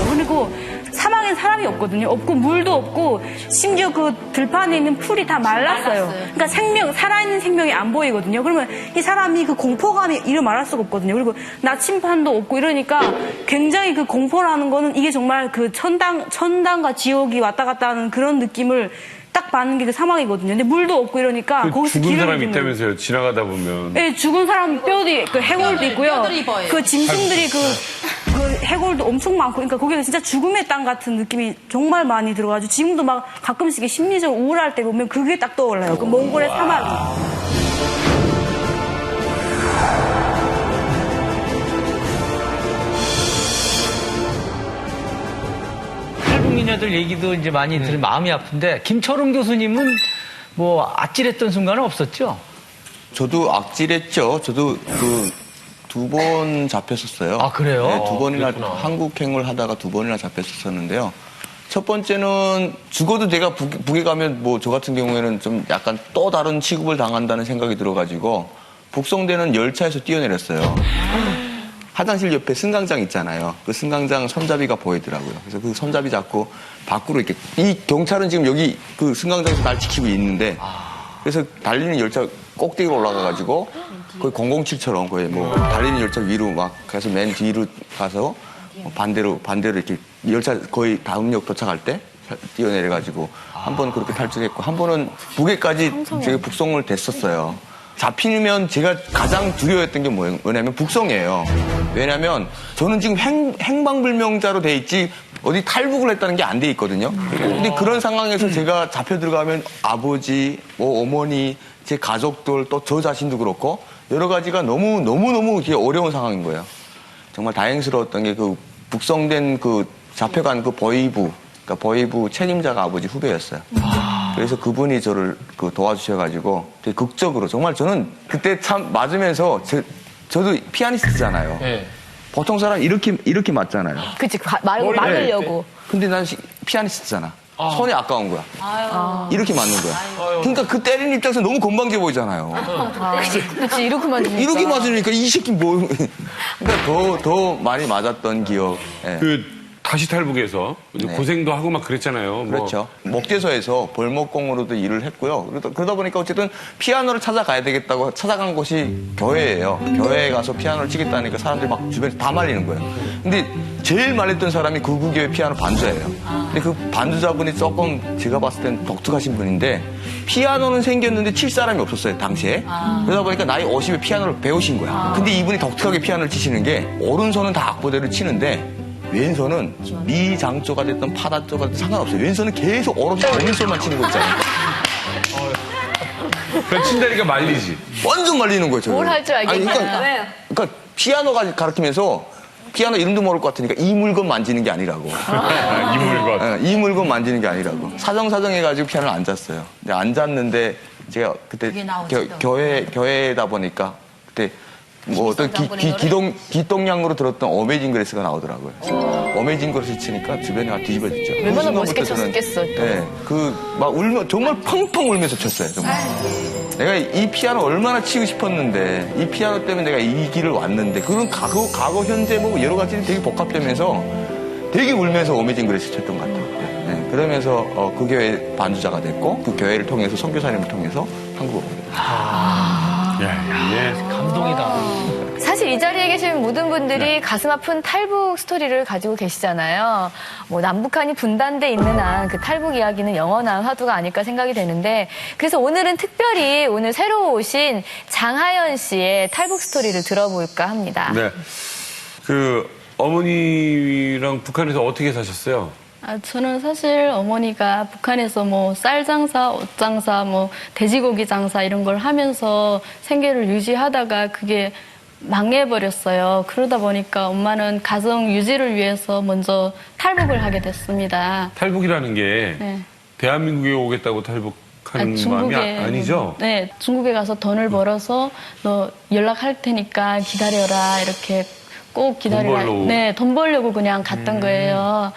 그리고 사막엔 사람이 없거든요. 없고 물도 없고 심지어 그 들판에 있는 풀이 다 말랐어요. 그러니까 살아있는 생명이 안 보이거든요. 그러면 이 사람이 그 공포감이 이루 말할 수가 없거든요. 그리고 나침반도 없고 이러니까 굉장히 그 공포라는 거는 이게 정말 그 천당과 지옥이 왔다 갔다 하는 그런 느낌을 딱 받는 게 그 사막이거든요. 근데 물도 없고 이러니까 거기서 죽은 길을 사람이 걷는 있다면서요. 지나가다 보면. 네, 죽은 사람 뼈도 그 해골도 있고요. 뼈들이 보여요. 그 짐승들이 그 해골도 엄청 많고, 그러니까 거기는 진짜 죽음의 땅 같은 느낌이 정말 많이 들어가지고 지금도 막 가끔씩 심리적으로 우울할 때 보면 그게 딱 떠올라요. 그 몽골의 사막이. 탈북 미녀들 얘기도 이제 많이 들으면 마음이 아픈데 김철웅 교수님은 뭐 아찔했던 순간은 없었죠? 저도 악질했죠. 저도 그 2번 잡혔었어요. 아, 그래요? 네, 2번이나 그랬구나. 한국행을 하다가 2번이나 잡혔었는데요. 첫 번째는 죽어도 내가 북에 가면 뭐 저 같은 경우에는 좀 약간 또 다른 취급을 당한다는 생각이 들어가지고 북송되는 열차에서 뛰어내렸어요. 화장실 옆에 승강장 있잖아요. 그 승강장 손잡이가 보이더라고요. 그래서 그 손잡이 잡고 밖으로 이렇게 이 경찰은 지금 여기 그 승강장에서 날 지키고 있는데 그래서 달리는 열차 꼭대기로 올라가가지고 거의 007처럼 거의 뭐 달리는 열차 위로 막 가서 맨 뒤로 가서 반대로 이렇게 열차 거의 다음 역 도착할 때 뛰어내려가지고 한 번 그렇게 탈출했고 한 번은 북에까지 제가 북송을 됐었어요. 잡히면 제가 가장 두려웠던 게 뭐냐면 북송이에요. 왜냐면 저는 지금 행방불명자로 돼 있지 어디 탈북을 했다는 게 안 돼 있거든요. 근데 그런 상황에서 제가 잡혀 들어가면 아버지, 뭐 어머니, 제 가족들 또 저 자신도 그렇고 여러 가지가 너무 어려운 상황인 거예요. 정말 다행스러웠던 게 그 북송된 그 잡혀간 그 보위부, 그러니까 보위부 책임자가 아버지 후배였어요. 그래서 그분이 저를 그 도와주셔가지고 되게 극적으로 정말 저는 그때 참 맞으면서 저도 피아니스트잖아요. 네. 보통 사람 이렇게 맞잖아요. 그치, 막으려고. 근데 난 피아니스트잖아. 손이 아까운 거야. 이렇게 맞는 거야. 그러니까 그 때리는 입장에서 너무 건방져 보이잖아요. 그치, 이렇게 맞으니까. 이렇게 맞으니까 이 새끼 뭐. 그러니까 더 많이 맞았던 기억. 예. 다시 탈북해서 고생도 하고 막 그랬잖아요. 그렇죠. 목재소에서 벌목공으로도 일을 했고요. 그러다 보니까 어쨌든 피아노를 찾아가야 되겠다고 찾아간 곳이 교회예요. 교회에 가서 피아노를 치겠다니까 사람들이 막 주변에서 다 말리는 거예요. 근데 제일 말렸던 사람이 구구교회 피아노 반주예요. 근데 그 반주자분이 조금 제가 봤을 땐 독특하신 분인데 피아노는 생겼는데 칠 사람이 없었어요, 당시에. 그러다 보니까 나이 50에 피아노를 배우신 거야. 근데 이분이 독특하게 피아노를 치시는 게 오른손은 다 악보대로 치는데 왼손은 미장조가 됐던 파다조가 됐든 상관없어요. 왼손은 계속 오른손만 치는 거 있잖아요. 그럼 친다니까 말리지. 완전 말리는 거예요, 저를. 뭘 할 줄 알겠냐. 그러니까 피아노가 가르치면서 피아노 이름도 모를 것 같으니까 이 물건 만지는 게 아니라고. 이 물건. 이 물건 만지는 게 아니라고. 사정사정 해가지고 피아노를 앉았어요. 근데 앉았는데 제가 그때 교회다 보니까 그때 뭐 어떤 기동량으로 들었던 어메이징 그레이스가 나오더라고요. 어메이징 그레이스 치니까 주변이 뒤집어졌죠. 얼마나 멋있게 쳤겠어. 네, 막 울며 정말 펑펑 울면서 쳤어요. 정말. 내가 이 피아노 얼마나 치고 싶었는데 이 피아노 때문에 내가 이 길을 왔는데 그런 과거 현재 뭐 여러 가지 되게 복합되면서 되게 울면서 어메이징 그레이스 쳤던 것 같아요. 네, 그러면서 그 교회 반주자가 됐고 그 교회를 통해서 선교사님을 통해서 한국으로 오게 됐어요. 감동이다. 사실 이 자리에 계신 모든 분들이 가슴 아픈 탈북 스토리를 가지고 계시잖아요. 뭐 남북한이 분단돼 있는 한 그 탈북 이야기는 영원한 화두가 아닐까 생각이 되는데 그래서 오늘은 특별히 오늘 새로 오신 장하연 씨의 탈북 스토리를 들어볼까 합니다. 네. 어머니랑 북한에서 어떻게 사셨어요? 저는 사실 어머니가 북한에서 뭐 쌀 장사, 옷 장사, 뭐 돼지고기 장사 이런 걸 하면서 생계를 유지하다가 그게 망해버렸어요. 그러다 보니까 엄마는 가정 유지를 위해서 먼저 탈북을 하게 됐습니다. 탈북이라는 게 네. 대한민국에 오겠다고 탈북하는 마음이 아니죠? 네, 중국에 가서 돈을 벌어서 너 연락할 테니까 기다려라 이렇게 꼭 기다려라. 돈 벌려고 그냥 갔던 거예요.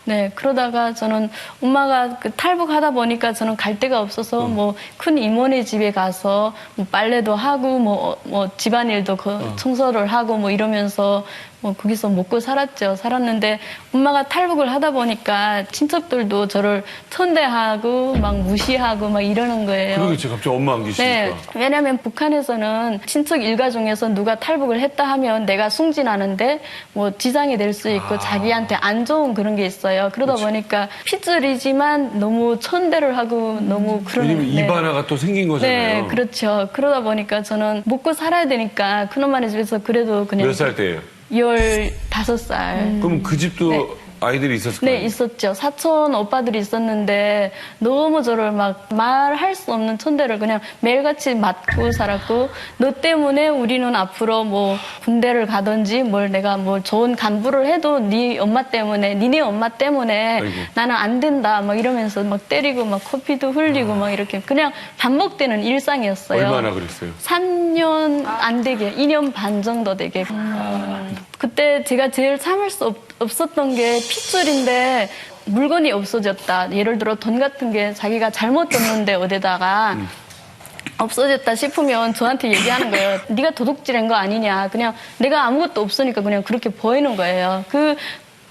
네, 그러다가 저는 엄마가 탈북하다 보니까 저는 갈 데가 없어서 뭐 큰 이모네 집에 가서 뭐 빨래도 하고 뭐 집안일도 청소를 하고 뭐 이러면서 뭐 거기서 먹고 살았는데 엄마가 탈북을 하다 보니까 친척들도 저를 천대하고 막 무시하고 막 이러는 거예요. 그러겠죠. 갑자기 엄마 안 계시니까. 네, 왜냐하면 북한에서는 친척 일가 중에서 누가 탈북을 했다 하면 내가 승진하는데 뭐 지장이 될 수 있고 자기한테 안 좋은 그런 게 있어요. 그러다 보니까 핏줄이지만 너무 천대를 하고 너무 그런. 왜냐면 입안화가 또 생긴 거잖아요. 네, 그렇죠. 그러다 보니까 저는 먹고 살아야 되니까 큰엄마네 집에서 그래도 그냥. 몇 살 때예요? 15살. 그럼 그 집도 아이들이 있었을 거예요? 네, 있었죠. 사촌 오빠들이 있었는데 너무 저를 막 말할 수 없는 천대를 그냥 매일같이 맞고 살았고 너 때문에 우리는 앞으로 뭐 군대를 가든지 뭘 내가 뭐 좋은 간부를 해도 네 엄마 때문에 니네 엄마 때문에 아이고. 나는 안 된다 막 이러면서 막 때리고 막 커피도 흘리고 막 이렇게 그냥 반복되는 일상이었어요. 얼마나 그랬어요? 3년 안 되게 2년 반 정도 되게 그때 제가 제일 참을 수 없었던 게 핏줄인데 물건이 없어졌다. 예를 들어 돈 같은 게 자기가 잘못 뒀는데 어디다가 없어졌다 싶으면 저한테 얘기하는 거예요. 네가 도둑질한 거 아니냐. 그냥 내가 아무것도 없으니까 그냥 그렇게 보이는 거예요.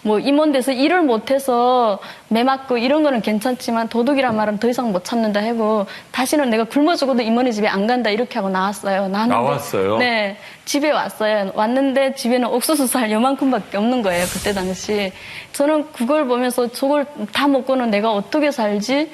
뭐 임원돼서 일을 못해서 매 맞고 이런 거는 괜찮지만 도둑이란 말은 더 이상 못 참는다 하고 다시는 내가 굶어 죽어도 임원의 집에 안 간다 이렇게 하고 나왔어요. 나왔어요? 네. 집에 왔어요. 왔는데 집에는 옥수수 살 요만큼밖에 없는 거예요. 그때 당시. 저는 그걸 보면서 저걸 다 먹고는 내가 어떻게 살지?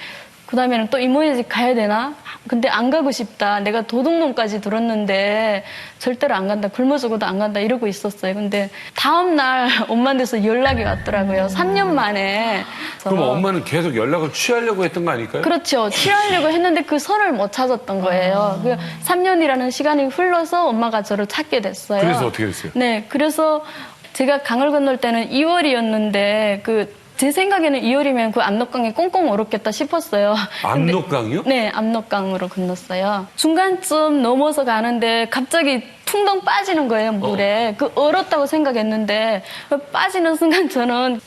그 다음에는 또 이모네 집 가야 되나? 근데 안 가고 싶다. 내가 도둑놈까지 들었는데 절대로 안 간다. 굶어 죽어도 안 간다. 이러고 있었어요. 근데 다음날 엄마한테서 연락이 왔더라고요. 3년 만에. 그럼 엄마는 계속 연락을 취하려고 했던 거 아닐까요? 그렇죠. 취하려고 했는데 그 선을 못 찾았던 거예요. 3년이라는 시간이 흘러서 엄마가 저를 찾게 됐어요. 그래서 어떻게 됐어요? 네. 그래서 제가 강을 건널 때는 2월이었는데 제 생각에는 2월이면 그 압록강이 꽁꽁 얼었겠다 싶었어요. 압록강이요? 네, 압록강으로 건넜어요. 중간쯤 넘어서 가는데 갑자기 퉁덩 빠지는 거예요, 물에. 얼었다고 생각했는데 빠지는 순간 저는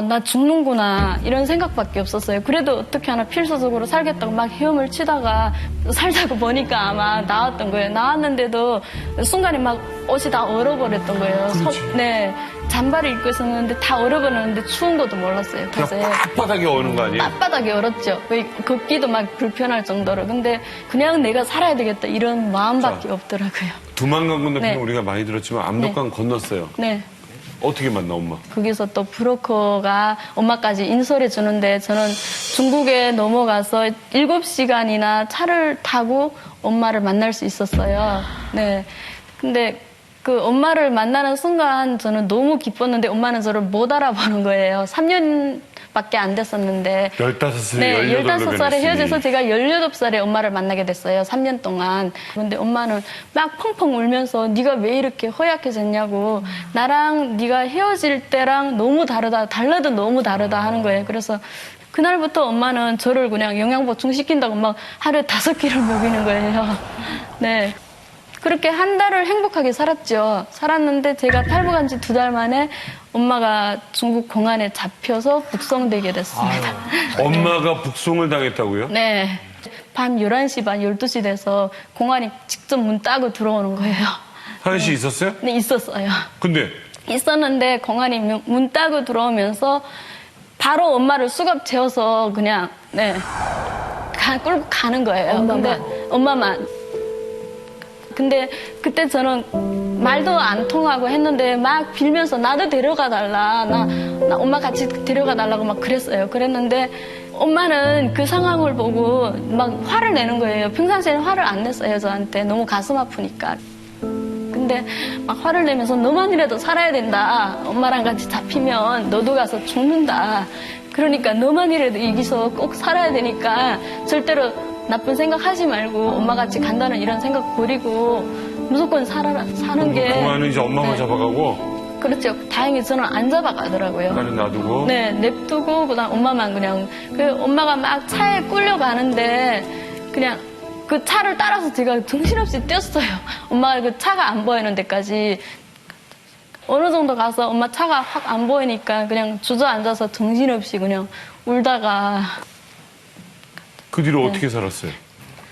나 죽는구나 이런 생각밖에 없었어요. 그래도 어떻게 하나 필수적으로 살겠다고 막 헤엄을 치다가 살다가 보니까 아마 나왔던 거예요. 나왔는데도 순간에 막 옷이 다 얼어버렸던 거예요. 네, 잠바를 입고 있었는데 다 얼어버렸는데 추운 것도 몰랐어요. 그냥 빳빳하게 오는 거 아니에요? 빳빳하게 얼었죠. 걷기도 막 불편할 정도로. 근데 그냥 내가 살아야 되겠다 이런 마음밖에 없더라고요. 두만강 건너편은 네. 우리가 많이 들었지만 압록강 건넜어요. 네. 어떻게 만나 엄마? 거기서 또 브로커가 엄마까지 인솔해 주는데 저는 중국에 넘어가서 7시간이나 차를 타고 엄마를 만날 수 있었어요. 네. 근데 그 엄마를 만나는 순간 저는 너무 기뻤는데 엄마는 저를 못 알아보는 거예요. 3년밖에 안 됐었는데. 15살, 네, 18살에 15살에 헤어져서 제가 18살에 엄마를 만나게 됐어요. 3년 동안. 근데 엄마는 막 펑펑 울면서 네가 왜 이렇게 허약해졌냐고. 나랑 네가 헤어질 때랑 너무 다르다. 달라도 너무 다르다 하는 거예요. 그래서 그날부터 엄마는 저를 그냥 영양보충시킨다고 막 하루에 5끼를 먹이는 거예요. 네. 그렇게 한 달을 행복하게 살았죠. 살았는데 제가 탈북한 지 2달 만에 엄마가 중국 공안에 잡혀서 북송되게 됐습니다. 엄마가 북송을 당했다고요? 네. 밤 11시 반, 12시 돼서 공안이 직접 문 따고 들어오는 거예요. 하연 씨 있었어요? 네, 있었어요. 근데? 있었는데 공안이 문 따고 들어오면서 바로 엄마를 수갑 채워서 그냥, 네. 끌고 가는 거예요. 근데 엄마만. 근데 그때 저는 말도 안 통하고 했는데 막 빌면서 나도 데려가 달라. 나 엄마 같이 데려가 달라고 막 그랬어요. 그랬는데 엄마는 그 상황을 보고 막 화를 내는 거예요. 평상시에는 화를 안 냈어요, 저한테. 너무 가슴 아프니까. 근데 막 화를 내면서 너만이라도 살아야 된다. 엄마랑 같이 잡히면 너도 가서 죽는다. 그러니까 너만이라도 이기서 꼭 살아야 되니까 절대로 나쁜 생각 하지 말고 엄마 같이 간다는 이런 생각 버리고 무조건 사는 게. 공안은 이제 엄마만 네. 잡아가고. 그렇죠. 다행히 저는 안 잡아가더라고요. 나는 놔두고. 네, 냅두고 그다음 엄마만 그냥 엄마가 막 차에 끌려가는데 그냥 그 차를 따라서 제가 정신없이 뛰었어요. 엄마가 그 차가 안 보이는 데까지. 어느 정도 가서 엄마 차가 확 안 보이니까 그냥 주저앉아서 정신없이 그냥 울다가. 그 뒤로 네. 어떻게 살았어요?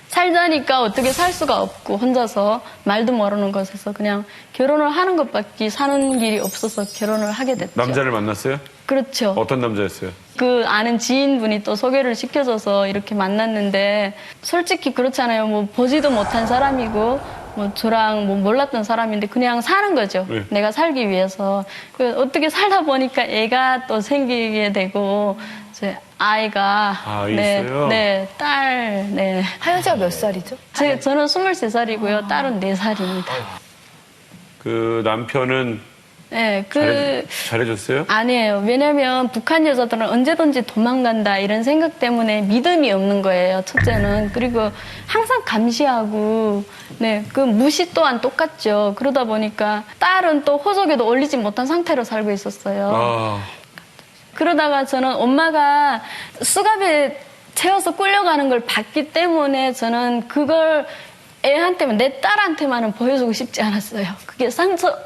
살자니까 어떻게 살 수가 없고 혼자서 말도 모르는 곳에서 그냥 결혼을 하는 것밖에 사는 길이 없어서 결혼을 하게 됐죠. 남자를 만났어요? 그렇죠. 어떤 남자였어요? 그 아는 지인분이 또 소개를 시켜줘서 이렇게 만났는데 솔직히 그렇잖아요. 뭐 보지도 못한 사람이고 뭐 저랑 뭐 몰랐던 사람인데 그냥 사는 거죠. 네. 내가 살기 위해서. 어떻게 살다 보니까 애가 또 생기게 되고 이제 아이가 있어요? 네, 딸, 네. 하연 씨가 몇 살이죠? 저는 23살이고요. 딸은 4살입니다. 그 남편은 네, 잘해줬어요? 아니에요. 왜냐면 북한 여자들은 언제든지 도망간다 이런 생각 때문에 믿음이 없는 거예요. 첫째는. 그리고 항상 감시하고, 네, 그 무시 또한 똑같죠. 그러다 보니까 딸은 또 호적에도 올리지 못한 상태로 살고 있었어요. 그러다가 저는 엄마가 수갑에 채워서 끌려가는 걸 봤기 때문에 저는 그걸 애한테만, 내 딸한테만은 보여주고 싶지 않았어요. 그게 상처기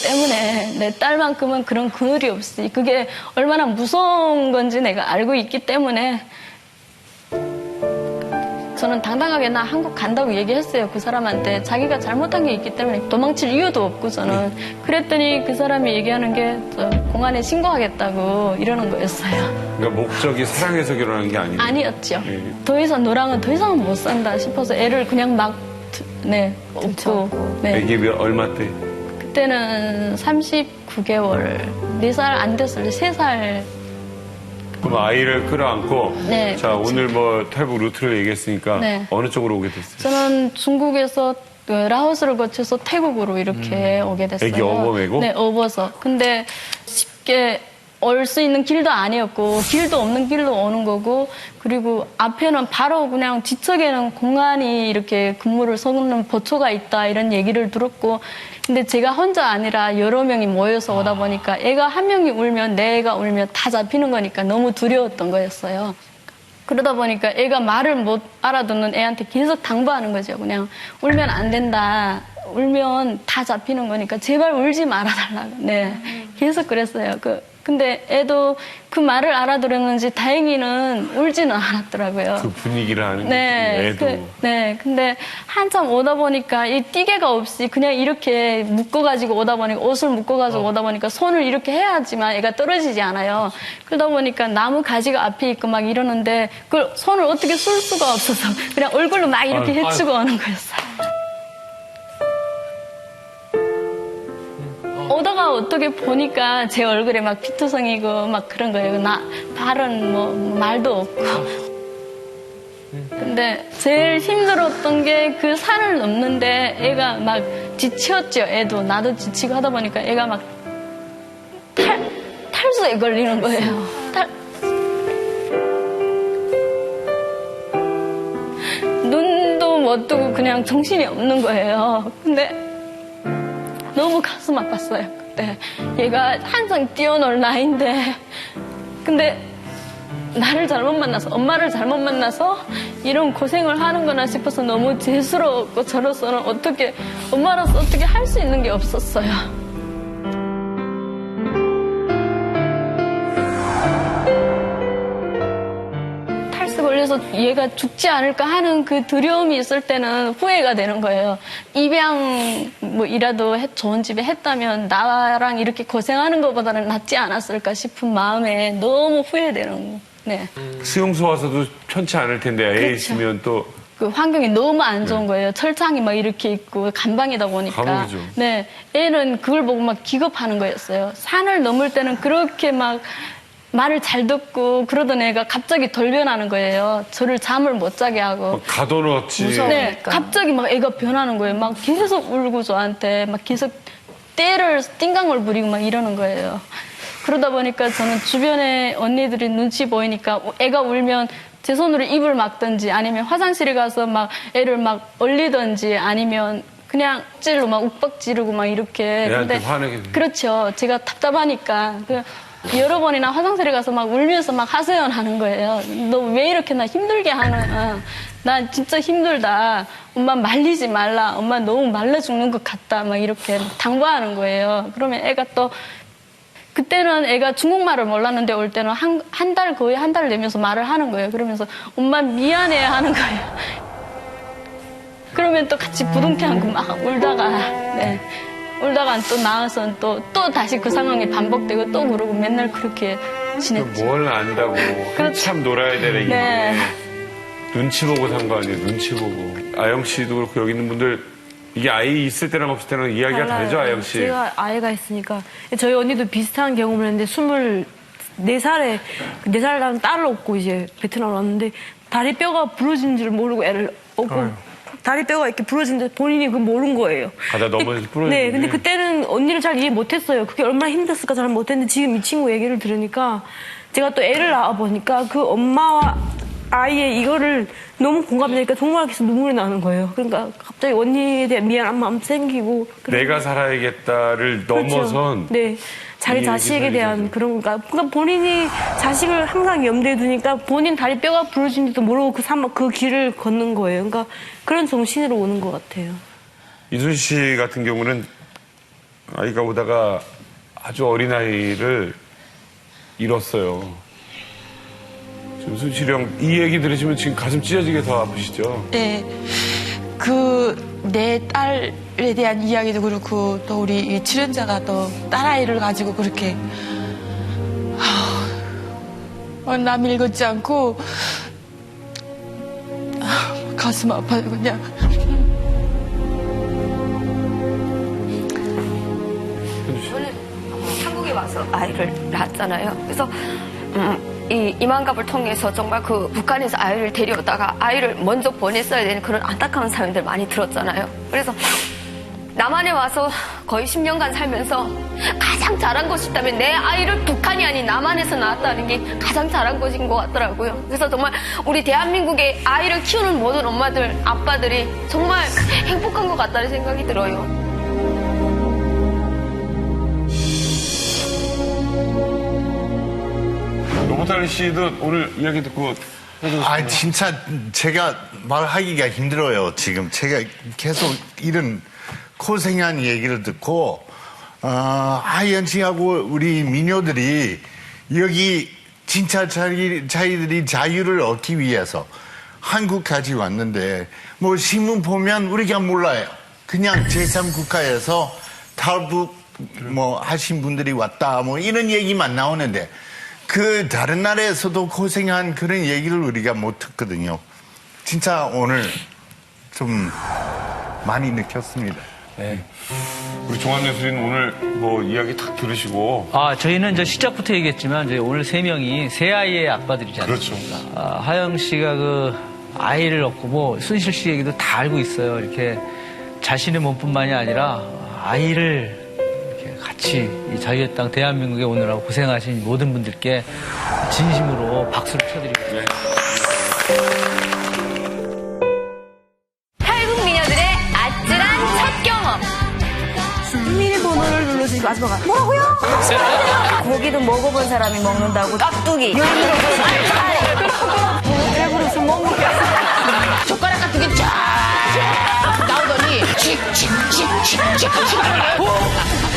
때문에 내 딸만큼은 그런 그늘이 없이 그게 얼마나 무서운 건지 내가 알고 있기 때문에 저는 당당하게 나 한국 간다고 얘기했어요. 그 사람한테. 자기가 잘못한 게 있기 때문에 도망칠 이유도 없고 저는. 그랬더니 그 사람이 얘기하는 게 공안에 신고하겠다고 이러는 거였어요. 그러니까 목적이 사랑해서 결혼한 게 아니고. 아니었죠. 더 이상 너랑은 더 이상은 못 산다 싶어서 애를 그냥 막 얻고. 네. 애기 얼마 때? 그때는 39개월, 4살 안 됐어요. 3살. 그럼 아이를 끌어안고. 네, 자, 그렇죠. 오늘 뭐 탈북 루트를 얘기했으니까 네. 어느 쪽으로 오게 됐어요? 저는 중국에서 라오스를 거쳐서 태국으로 이렇게 오게 됐어요. 애기 업어매고? 네, 업어서. 근데 쉽게 올 수 있는 길도 아니었고 길도 없는 길로 오는 거고 그리고 앞에는 바로 그냥 뒤쪽에는 공안이 이렇게 근무를 서는 보초가 있다 이런 얘기를 들었고 근데 제가 혼자 아니라 여러 명이 모여서 오다 보니까 애가 한 명이 울면 내 애가 울면 다 잡히는 거니까 너무 두려웠던 거였어요. 그러다 보니까 애가 말을 못 알아듣는 애한테 계속 당부하는 거죠. 그냥 울면 안 된다. 울면 다 잡히는 거니까 제발 울지 말아달라고. 네, 계속 그랬어요. 근데 애도 그 말을 알아들었는지 다행히는 울지는 않았더라고요. 그 분위기를 아는 네, 애도. 근데 한참 오다 보니까 이 띠개가 없이 그냥 이렇게 묶어가지고 오다 보니까 옷을 묶어가지고 오다 보니까 손을 이렇게 해야지만 애가 떨어지지 않아요. 그러다 보니까 나무 가지가 앞에 있고 막 이러는데 그걸 손을 어떻게 쓸 수가 없어서 그냥 얼굴로 막 이렇게 헤치고 오는 거였어요. 오다가 어떻게 보니까 제 얼굴에 막 피투성이고 막 그런 거예요. 발은 뭐 말도 없고. 근데 제일 힘들었던 게 그 산을 넘는데 애가 막 지쳤죠. 애도 나도 지치고 하다 보니까 애가 막 탈수에 걸리는 거예요. 눈도 못 뜨고 그냥 정신이 없는 거예요. 근데 너무 가슴 아팠어요, 그때. 얘가 항상 뛰어놀 나이인데. 근데 나를 잘못 만나서, 엄마를 잘못 만나서 이런 고생을 하는구나 싶어서 너무 죄스러웠고, 저로서는 엄마로서 어떻게 할 수 있는 게 없었어요. 그래서 얘가 죽지 않을까 하는 그 두려움이 있을 때는 후회가 되는 거예요. 입양이라도 좋은 집에 했다면 나랑 이렇게 고생하는 것보다는 낫지 않았을까 싶은 마음에 너무 후회되는. 네. 수용소 와서도 편치 않을 텐데 애 그렇죠. 있으면 또 그 환경이 너무 안 좋은 거예요. 철창이 막 이렇게 있고 감방이다 보니까. 감옥이죠. 네, 애는 그걸 보고 막 기겁하는 거였어요. 산을 넘을 때는 그렇게 막 말을 잘 듣고 그러던 애가 갑자기 돌변하는 거예요. 저를 잠을 못 자게 하고. 가둬놓았지. 네, 갑자기 막 애가 변하는 거예요. 막 계속 울고 저한테 막 계속 띵강을 부리고 막 이러는 거예요. 그러다 보니까 저는 주변에 언니들이 눈치 보이니까 애가 울면 제 손으로 입을 막든지 아니면 화장실에 가서 막 애를 막 얼리든지 아니면 그냥 찔로 막 욱박 지르고 막 이렇게. 애한테 화내게. 그렇죠. 제가 답답하니까. 여러 번이나 화장실에 가서 막 울면서 막 하소연하는 거예요. 너 왜 이렇게 나 힘들게 하나? 나 진짜 힘들다. 엄마 말리지 말라. 엄마 너무 말라 죽는 것 같다. 막 이렇게 당부하는 거예요. 그러면 애가 또 그때는 애가 중국말을 몰랐는데 올 때는 거의 한 달 내면서 말을 하는 거예요. 그러면서 엄마 미안해 하는 거예요. 그러면 또 같이 부둥켜안고 막 울다가 네. 울다가 또 나와서 또 다시 그 상황이 반복되고 또 그러고 맨날 그렇게 지냈죠. 뭘 안다고 한참 놀아야 되는 이게 네. 눈치 보고 산 거 아니에요. 눈치 보고. 아영 씨도 그렇고 여기 있는 분들 이게 아이 있을 때랑 없을 때는 이야기가 다르죠, 아영 씨. 제가 아이가 있으니까 저희 언니도 비슷한 경험을 했는데 24살에 4살 난 딸을 얻고 이제 베트남을 왔는데 다리뼈가 부러진 줄 모르고 애를 얻고 다리뼈가 이렇게 부러진데 본인이 그걸 모른 거예요. 가다 넘어져서 부러졌는데. 네, 근데 그때는 언니를 잘 이해 못했어요. 그게 얼마나 힘들었을까 잘 못했는데 지금 이 친구 얘기를 들으니까 제가 또 애를 낳아보니까 그 엄마와 아이의 이거를 너무 공감되니까 정말 계속 눈물이 나는 거예요. 그러니까 갑자기 언니에 대한 미안한 마음 생기고. 내가 살아야겠다를 넘어선. 그렇죠. 네. 자기 자식에 대한 그런 거. 그러니까 본인이 자식을 항상 염두에 두니까 본인 다리뼈가 부러진지도 모르고 그 길을 걷는 거예요. 그러니까 그런 정신으로 오는 것 같아요. 이순 씨 같은 경우는 아이가 오다가 아주 어린아이를 잃었어요. 지금 순실형 이 얘기 들으시면 지금 가슴 찢어지게 더 아프시죠? 네. 내 딸에 대한 이야기도 그렇고 또 우리 이 출연자가 또 딸아이를 가지고 그렇게 남 읽었지 않고 가슴 아파요 그냥. 저는 한국에 와서 아이를 낳았잖아요. 그래서 이 이만갑을 통해서 정말 그 북한에서 아이를 데려오다가 아이를 먼저 보냈어야 되는 그런 안타까운 사연들 많이 들었잖아요. 그래서 남한에 와서 거의 10년간 살면서 가장 잘한 것이 있다면 내 아이를 북한이 아닌 남한에서 낳았다는 게 가장 잘한 것인 것 같더라고요. 그래서 정말 우리 대한민국의 아이를 키우는 모든 엄마들, 아빠들이 정말 행복한 것 같다는 생각이 들어요. 김달리 씨도 오늘 이야기 듣고 진짜 제가 말하기가 힘들어요. 지금 제가 계속 이런 고생한 얘기를 듣고 하연 씨하고 우리 미녀들이 여기 진짜 자기들이 자유를 얻기 위해서 한국까지 왔는데 뭐 신문 보면 우리가 몰라요. 그냥 제3국가에서 탈북 뭐 하신 분들이 왔다 뭐 이런 얘기만 나오는데 그 다른 나라에서도 고생한 그런 얘기를 우리가 못 듣거든요. 진짜 오늘 좀 많이 느꼈습니다. 네. 우리 종합예술인 오늘 뭐 이야기 딱 들으시고. 저희는 이제 시작부터 얘기했지만 저희 오늘 3명이 세 아이의 아빠들이지 않습니까? 그렇죠. 하영 씨가 그 아이를 얻고 뭐 순실 씨 얘기도 다 알고 있어요. 이렇게 자신의 몸뿐만이 아니라 아이를 이렇게 같이 이 자유의 땅 대한민국에 오느라고 고생하신 모든 분들께 진심으로 박수를 쳐드리겠습니다. 탈북 미녀들의 아찔한 첫 경험. 비밀번호를 눌러주니까 아줌마가 뭐라고요? 고기도 먹어본 사람이 먹는다고 깍두기 배부르서 못 먹겠어. 젓가락 같은 게 쫙 나오더니 칙칙칙칙칙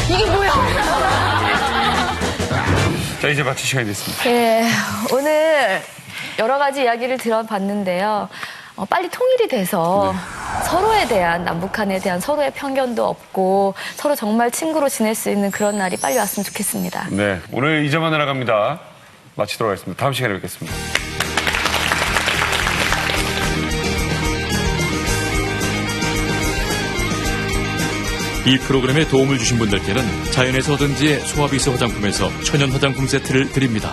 이게 뭐야? 자, 이제 마칠 시간이 됐습니다. 예, 오늘 여러 가지 이야기를 들어봤는데요. 빨리 통일이 돼서 서로에 대한, 남북한에 대한 서로의 편견도 없고 서로 정말 친구로 지낼 수 있는 그런 날이 빨리 왔으면 좋겠습니다. 네, 오늘 이제만 나갑니다. 마치도록 하겠습니다. 다음 시간에 뵙겠습니다. 이 프로그램에 도움을 주신 분들께는 자연에서 얻은 지의 소화비스 화장품에서 천연 화장품 세트를 드립니다.